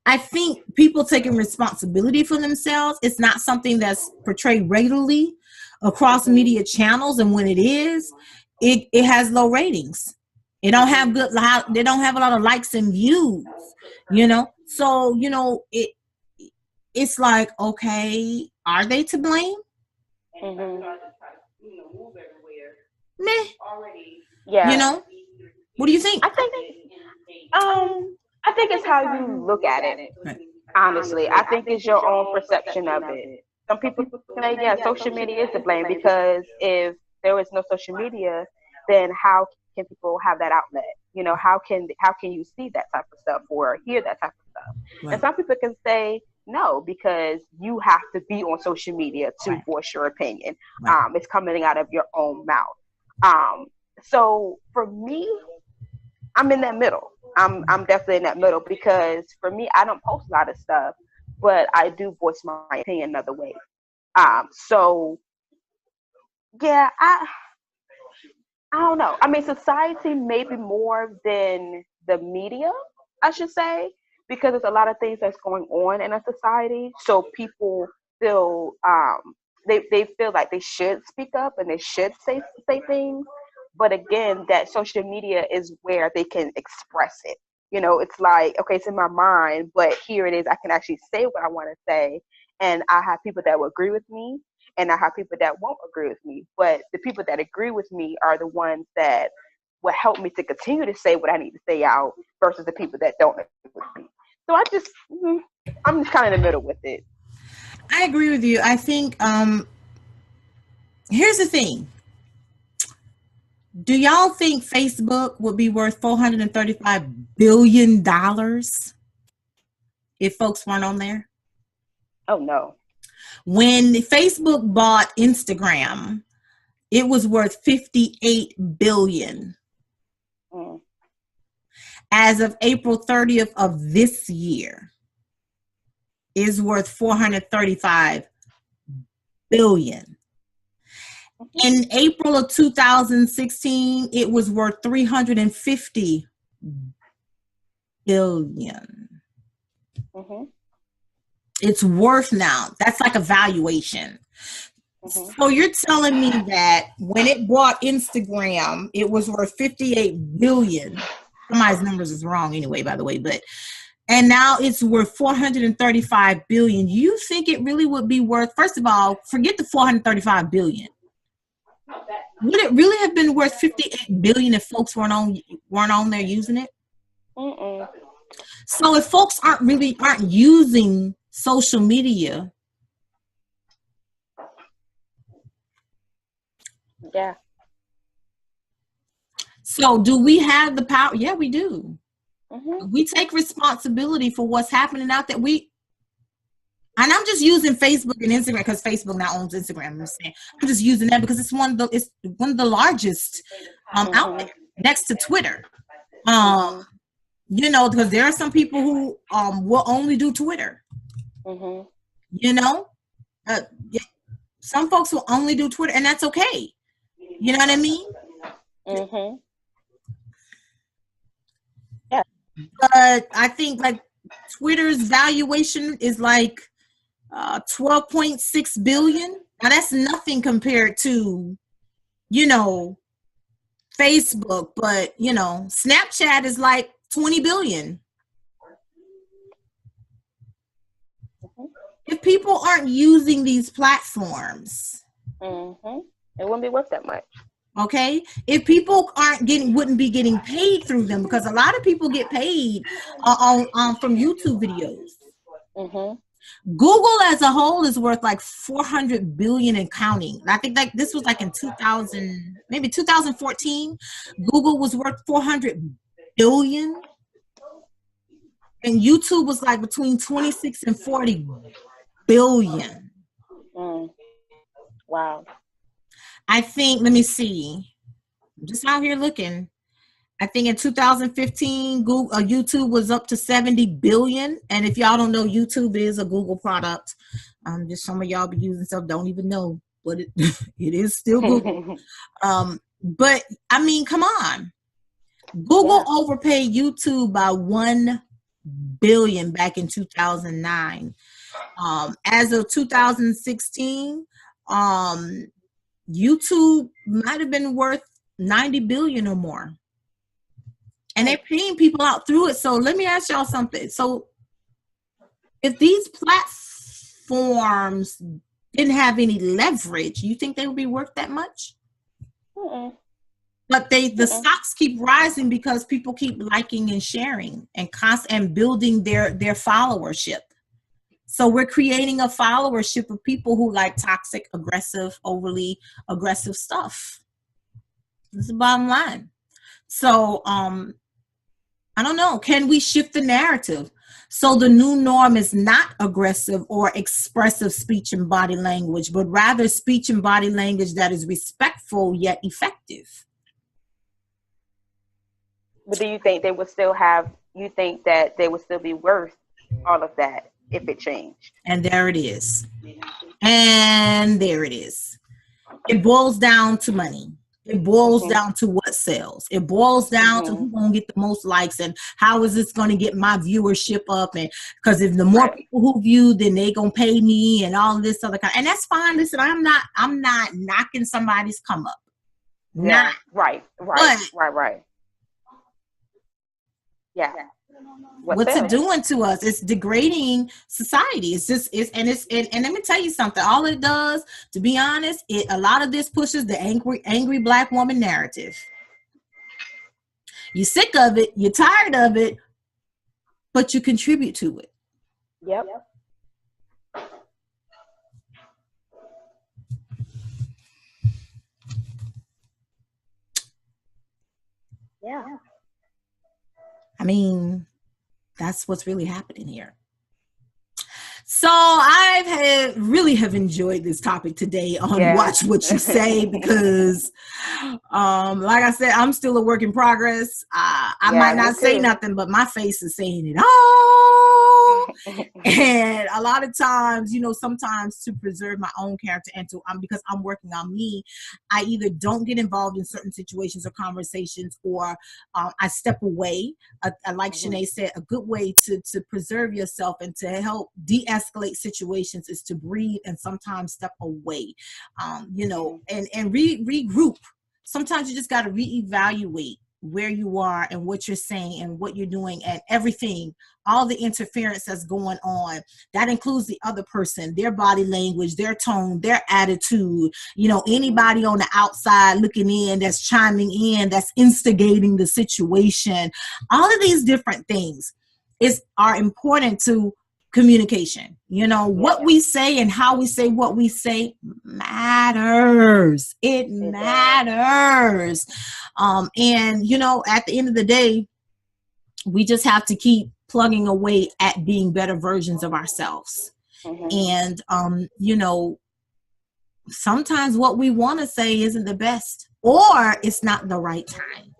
I think people taking responsibility for themselves, it's not something that's portrayed regularly across media channels. And when it is, it has low ratings. They don't have they don't have a lot of likes and views, So, it's like, okay, are they to blame? Meh. Yeah. What do you think? I think it's how you look at it. Right. Honestly, I think it's your own perception of it. Some people say, yeah, social media is to blame, because if there was no social media, then how can people have that outlet? How can you see that type of stuff or hear that type of stuff? Right. And some people can say no, because you have to be on social media to voice your opinion. Right. It's coming out of your own mouth. So for me, I'm in that middle. I'm definitely in that middle, because for me, I don't post a lot of stuff, but I do voice my opinion another way. So Yeah, I don't know. I mean, society maybe more than the media, I should say, because there's a lot of things that's going on in a society. So people feel they feel like they should speak up and they should say things. But again, that social media is where they can express it. You know, it's like, okay, it's in my mind, but here it is. I can actually say what I want to say, and I have people that will agree with me, and I have people that won't agree with me. But the people that agree with me are the ones that will help me to continue to say what I need to say out versus the people that don't agree with me. So I'm just kind of in the middle with it. I agree with you. I think here's the thing. Do y'all think Facebook would be worth $435 billion if folks weren't on there? Oh no. When Facebook bought Instagram, it was worth 58 billion. Mm. As of April 30th of this year, is worth 435 billion. In April of 2016, it was worth 350 billion. Mm-hmm. It's worth now. That's like a valuation. Mm-hmm. So you're telling me that when it bought Instagram, it was worth 58 billion. Somebody's numbers is wrong anyway, by the way, but and now it's worth 435 billion. You think it really would be worth, first of all, forget the 435 billion. Would it really have been worth 58 billion if folks weren't on there using it? Mm-mm. So if folks aren't using social media, Yeah. so do we have the power? Yeah, we do. Mm-hmm. We take responsibility for what's happening out there. And I'm just using Facebook and Instagram because Facebook now owns Instagram. I'm just using that because it's one of the largest out there next to Twitter. You know, because there are some people who will only do Twitter. Mm-hmm. You know, some folks will only do Twitter, and that's okay. You know what I mean? Mm-hmm. Yeah. But I think like Twitter's valuation is like 12.6 billion. Now that's nothing compared to, you know, Facebook, but you know, Snapchat is like 20 billion. Mm-hmm. If people aren't using these platforms, Mm-hmm. It wouldn't be worth that much. okay, if people wouldn't be getting paid through them, because a lot of people get paid from YouTube videos. Mm-hmm. Google as a whole is worth like 400 billion and counting. I think like this was like in 2014. Google was worth 400 billion, and YouTube was like between 26 and 40 billion. Mm. Wow. I think, let me see. I'm just out here looking. I think in 2015, YouTube was up to 70 billion. And if y'all don't know, YouTube is a Google product. Just some of y'all be using stuff, don't even know, but it is still Google. But I mean, come on. Google overpaid YouTube by 1 billion back in 2009. As of 2016, YouTube might have been worth 90 billion or more. And they're paying people out through it. So let me ask y'all something. So if these platforms didn't have any leverage, you think they would be worth that much? Mm-mm. But the stocks keep rising because people keep liking and sharing and building their followership. So we're creating a followership of people who like toxic, aggressive, overly aggressive stuff. That's the bottom line. So I don't know. Can we shift the narrative? So the new norm is not aggressive or expressive speech and body language, but rather speech and body language that is respectful yet effective. But do you think they would still have, you think that they would still be worth all of that if it changed? And there it is. And there it is. It boils down to money. It boils Mhm. down to what sells. It boils down to Mhm. who's going to get the most likes and how is this going to get my viewership up. And because if the more Right. people who view, then they going to pay me and all of this other kind. And that's fine. Listen, I'm not knocking somebody's come up. Not, Yeah. Right. Right. but Right. Right. Yeah. What what's it sells? doing to us? It's degrading society. And let me tell you something. All it does, to be honest, a lot of this pushes the angry black woman narrative. You're sick of it, you're tired of it, but you contribute to it. Yep. Yeah. I mean, that's what's really happening here. So really have enjoyed this topic today on Watch What You Say, because like I said, I'm still a work in progress. I might not say nothing, but my face is saying it all. And a lot of times, sometimes to preserve my own character and because I'm working on me, I either don't get involved in certain situations or conversations, or I step away. Like Shena said, a good way to preserve yourself and to help de-escalate situations is to breathe and sometimes step away, and regroup. Sometimes you just got to reevaluate where you are and what you're saying and what you're doing and everything, all the interference that's going on. That includes the other person, their body language, their tone, their attitude, anybody on the outside looking in, that's chiming in, that's instigating the situation. All of these different things are important to communication. What we say and how we say what we say matters. It matters. And at the end of the day, we just have to keep plugging away at being better versions of ourselves. And sometimes what we want to say isn't the best, or it's not the right time.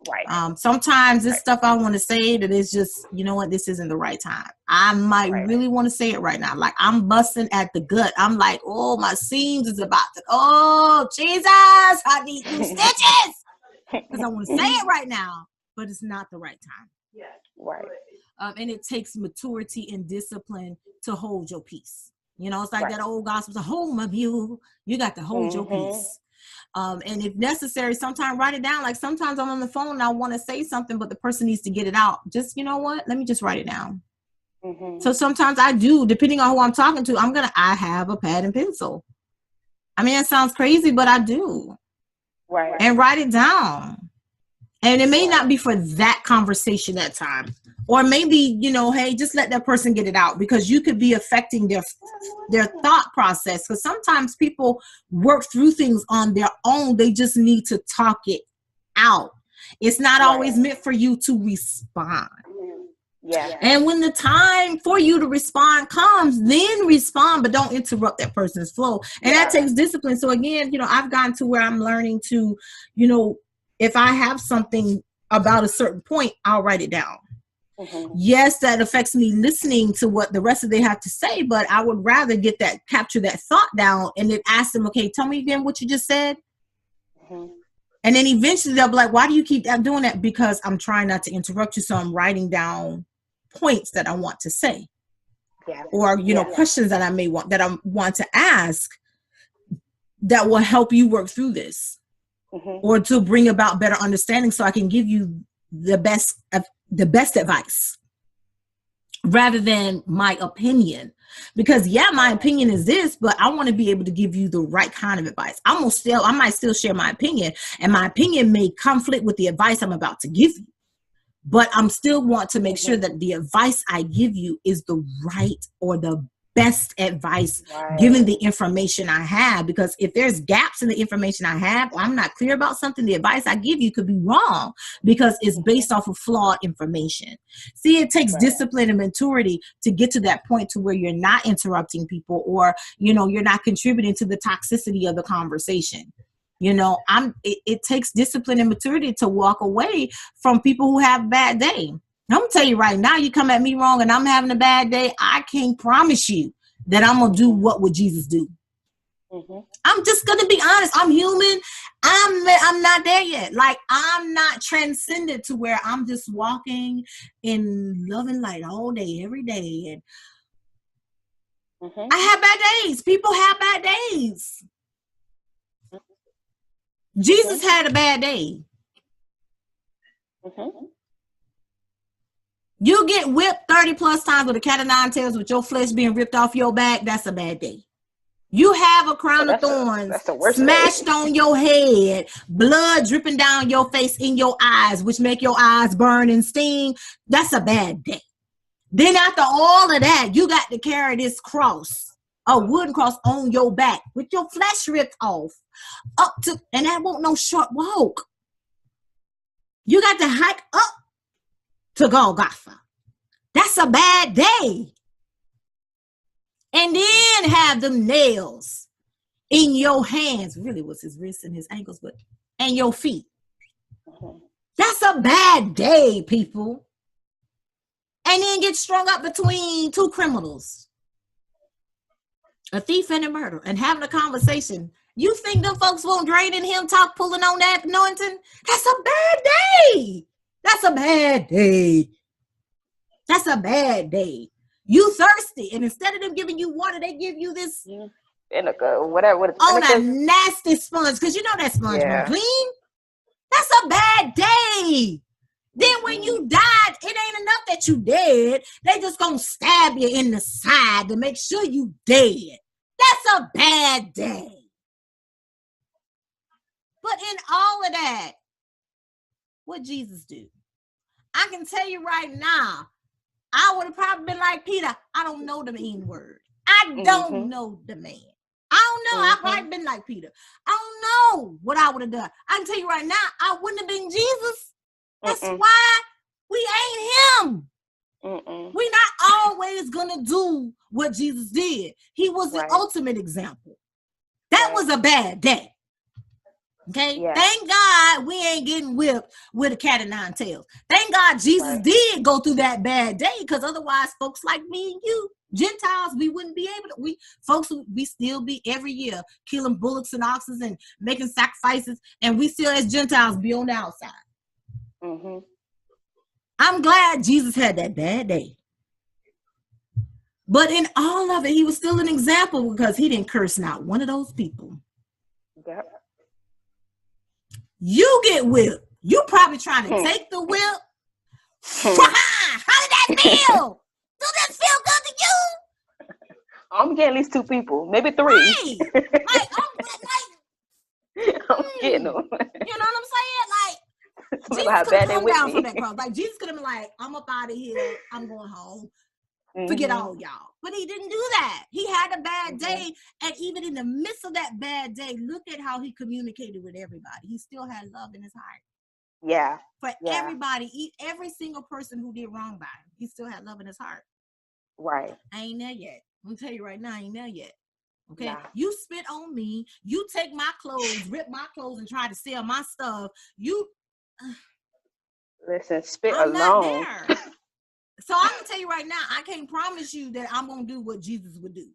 Right. Sometimes this stuff I want to say that is just, what, this isn't the right time. I might really want to say it right now. Like, I'm busting at the gut. I'm like, oh, my seams is about to, oh, Jesus, I need new stitches. Because I want to say it right now, but it's not the right time. Right. And it takes maturity and discipline to hold your peace. It's like that old gospel, to hold my mule. You got to hold your peace. And if necessary, sometimes write it down. Like, sometimes I'm on the phone and I want to say something, but the person needs to get it out. Just, you know what? Let me just write it down. So sometimes I do, depending on who I'm talking to, I have a pad and pencil. I mean, it sounds crazy, but I do. Right. And write it down. And it may not be for that conversation that time. Or maybe, hey, just let that person get it out, because you could be affecting their thought process. Because sometimes people work through things on their own. They just need to talk it out. It's not always meant for you to respond. Yeah. And when the time for you to respond comes, then respond, but don't interrupt that person's flow. And that takes discipline. So again, I've gotten to where I'm learning to, if I have something about a certain point, I'll write it down. Yes, that affects me listening to what the rest of they have to say, but I would rather capture that thought down and then ask them, okay, tell me again what you just said. And then eventually they'll be like, why do you keep doing that? Because I'm trying not to interrupt you. So I'm writing down points that I want to say, or, questions that I want to ask that will help you work through this, or to bring about better understanding, so I can give you the best advice rather than my opinion. Because my opinion is this, but I want to be able to give you the right kind of advice. I might still share my opinion, and my opinion may conflict with the advice I'm about to give you, but I'm still want to make sure that the advice I give you is the right or the best advice, given the information I have. Because if there's gaps in the information I have, or I'm not clear about something, the advice I give you could be wrong because it's based off of flawed information. See, it takes discipline and maturity to get to that point to where you're not interrupting people, or, you're not contributing to the toxicity of the conversation. It takes discipline and maturity to walk away from people who have a bad day. I'm gonna tell you right now, you come at me wrong and I'm having a bad day, I can't promise you that I'm gonna do what would Jesus do. I'm just gonna be honest. I'm human. I'm not there yet. Like, I'm not transcended to where I'm just walking in love and light all day, every day. And I have bad days. People have bad days. Jesus had a bad day. You get whipped 30 plus times with a cat of nine tails with your flesh being ripped off your back. That's a bad day. You have a crown of thorns smashed on your head, blood dripping down your face, in your eyes, which make your eyes burn and sting. That's a bad day. Then after all of that, you got to carry this cross, a wooden cross on your back with your flesh ripped off up to, and that won't no short walk. You got to hike up to Golgotha. That's a bad day. And then have them nails in your hands. Really was his wrists and his ankles, but and your feet. That's a bad day, people. And then get strung up between two criminals, a thief and a murderer, and having a conversation. You think them folks won't drain in him talk pulling on that anointing? That's a bad day. That's a bad day. That's a bad day. You thirsty, and instead of them giving you water, they give you this vinegar, whatever. On a nasty sponge, because you know that sponge won't clean. That's a bad day. Then when you died, it ain't enough that you dead. They just gonna stab you in the side to make sure you dead. That's a bad day. But in all of that, what Jesus do? I can tell you right now, I would have probably been like Peter. I don't know the mean word. I don't know the man. I don't know. I've probably been like Peter. I don't know what I would have done. I can tell you right now, I wouldn't have been Jesus. That's why we ain't him. We're not always gonna do what Jesus did. He was the ultimate example. That was a bad day. Okay, thank God we ain't getting whipped with a cat of nine tails. Thank God Jesus did go through that bad day, because otherwise folks like me and you, Gentiles, we wouldn't be able to. We still be every year killing bullocks and oxen and making sacrifices, and we still as Gentiles be on the outside. I'm glad Jesus had that bad day. But in all of it, he was still an example, because he didn't curse not one of those people. You get whipped. You probably trying to take the whip. How did that feel? Does that feel good to you? I'm getting at least 2 people, maybe 3. Right. Like, I'm getting them. You know what I'm saying? Like, Jesus could have come down from that cross. Like, Jesus could have been like, I'm up out of here. I'm going home. Forget all y'all. But he didn't do that. He had a bad day. And even in the midst of that bad day, look at how he communicated with everybody. He still had love in his heart. Yeah. For everybody, every single person who did wrong by him, he still had love in his heart. Right. I ain't there yet. I'm gonna tell you right now, I ain't there yet. Okay. Nah. You spit on me. You take my clothes, rip my clothes, and try to steal my stuff. You listen, spit I'm alone. Not there. So I'm gonna tell you right now, I can't promise you that I'm gonna do what Jesus would do,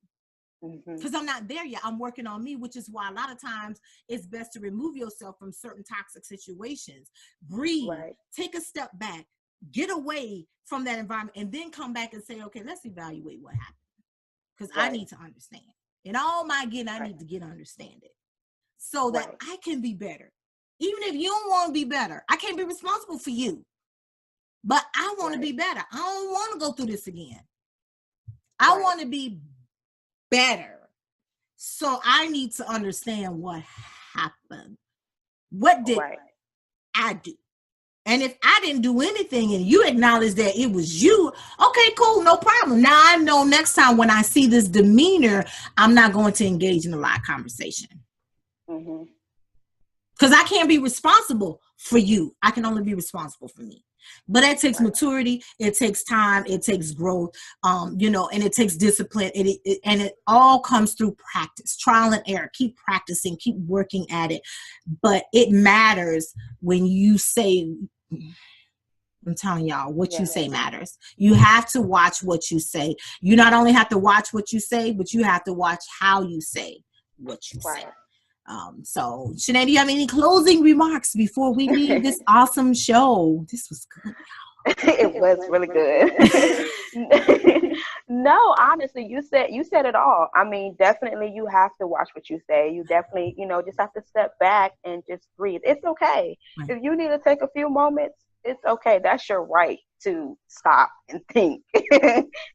because I'm not there yet. I'm working on me, which is why a lot of times it's best to remove yourself from certain toxic situations. Breathe, take a step back, get away from that environment, and then come back and say, okay, let's evaluate what happened, because I need to understand. In all my getting, I need to get understanding so that I can be better. Even if you don't want to be better, I can't be responsible for you. But I want to be better. I don't want to go through this again. I want to be better. So I need to understand what happened. What did I do? And if I didn't do anything and you acknowledge that it was you, okay, cool, no problem. Now I know next time when I see this demeanor, I'm not going to engage in a live conversation. Because I can't be responsible for you. I can only be responsible for me. But that takes maturity. It takes time. It takes growth, and it takes discipline. And it all comes through practice, trial and error. Keep practicing, keep working at it. But it matters when you say, I'm telling y'all, what you say matters. You have to watch what you say. You not only have to watch what you say, but you have to watch how you say what you say. Right. So, Shena, do you have any closing remarks before we leave this awesome show? This was good. It was really good. No, honestly, you said it all. I mean, definitely you have to watch what you say. You definitely, just have to step back and just breathe. It's okay. Right. If you need to take a few moments, it's okay. That's your right to stop and think.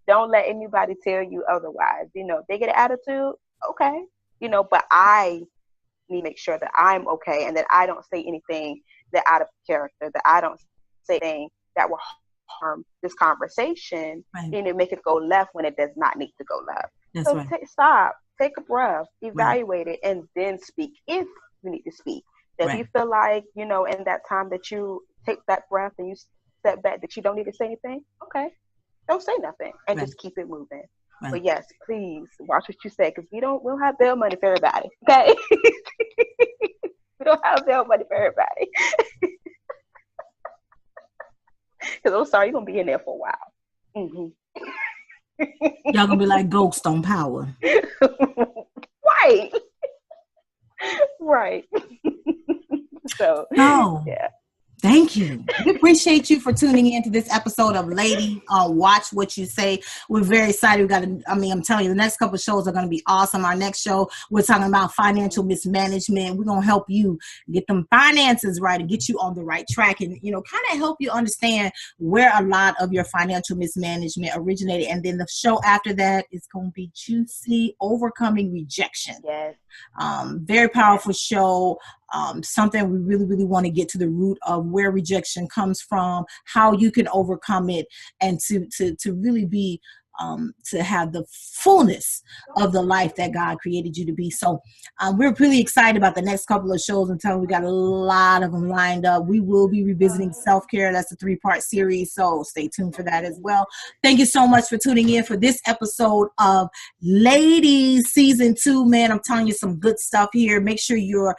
Don't let anybody tell you otherwise. If they get an attitude, okay. But I need to make sure that I'm okay and that I don't say anything that out of character, that I don't say anything that will harm this conversation Right. and it make it go left when it does not need to go left. That's So right. stop, take a breath, Right. evaluate it, and then speak if you need to speak. If Right. you feel like, in that time that you take that breath and you step back that you don't need to say anything, okay, don't say nothing and Right. just keep it moving. Right. But yes, please watch what you say because we don't have bail money for everybody. Okay, we don't have bail money for everybody. Because I'm sorry, you're gonna be in there for a while. Y'all gonna be like Ghost on Power. Right, right. So No. yeah. Thank you. We appreciate you for tuning in to this episode of Lady Watch What You Say. We're very excited. I'm telling you, the next couple of shows are going to be awesome. Our next show, we're talking about financial mismanagement. We're going to help you get them finances right and get you on the right track and, kind of help you understand where a lot of your financial mismanagement originated. And then the show after that is going to be juicy, overcoming rejection. Yes. Very powerful show. Something we really, really want to get to the root of where rejection comes from, how you can overcome it, and to really be to have the fullness of the life that God created you to be. So we're really excited about the next couple of shows. I'm telling you, we got a lot of them lined up. We will be revisiting self-care. That's a 3-part series, so stay tuned for that as well. Thank you so much for tuning in for this episode of Ladies Season 2. Man, I'm telling you some good stuff here. Make sure you're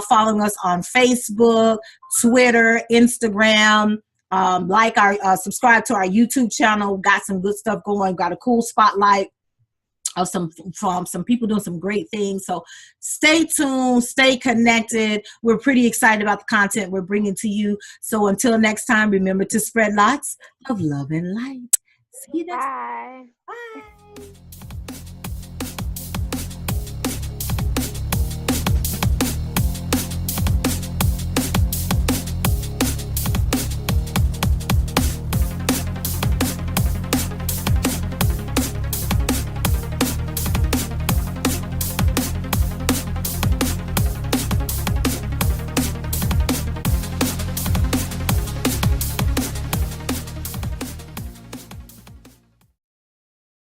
following us on Facebook, Twitter, Instagram. Subscribe to our YouTube channel. Got some good stuff going. Got a cool spotlight of some people doing some great things. So stay tuned, stay connected. We're pretty excited about the content we're bringing to you. So until next time, remember to spread lots of love and light. See you next time. Bye. Bye.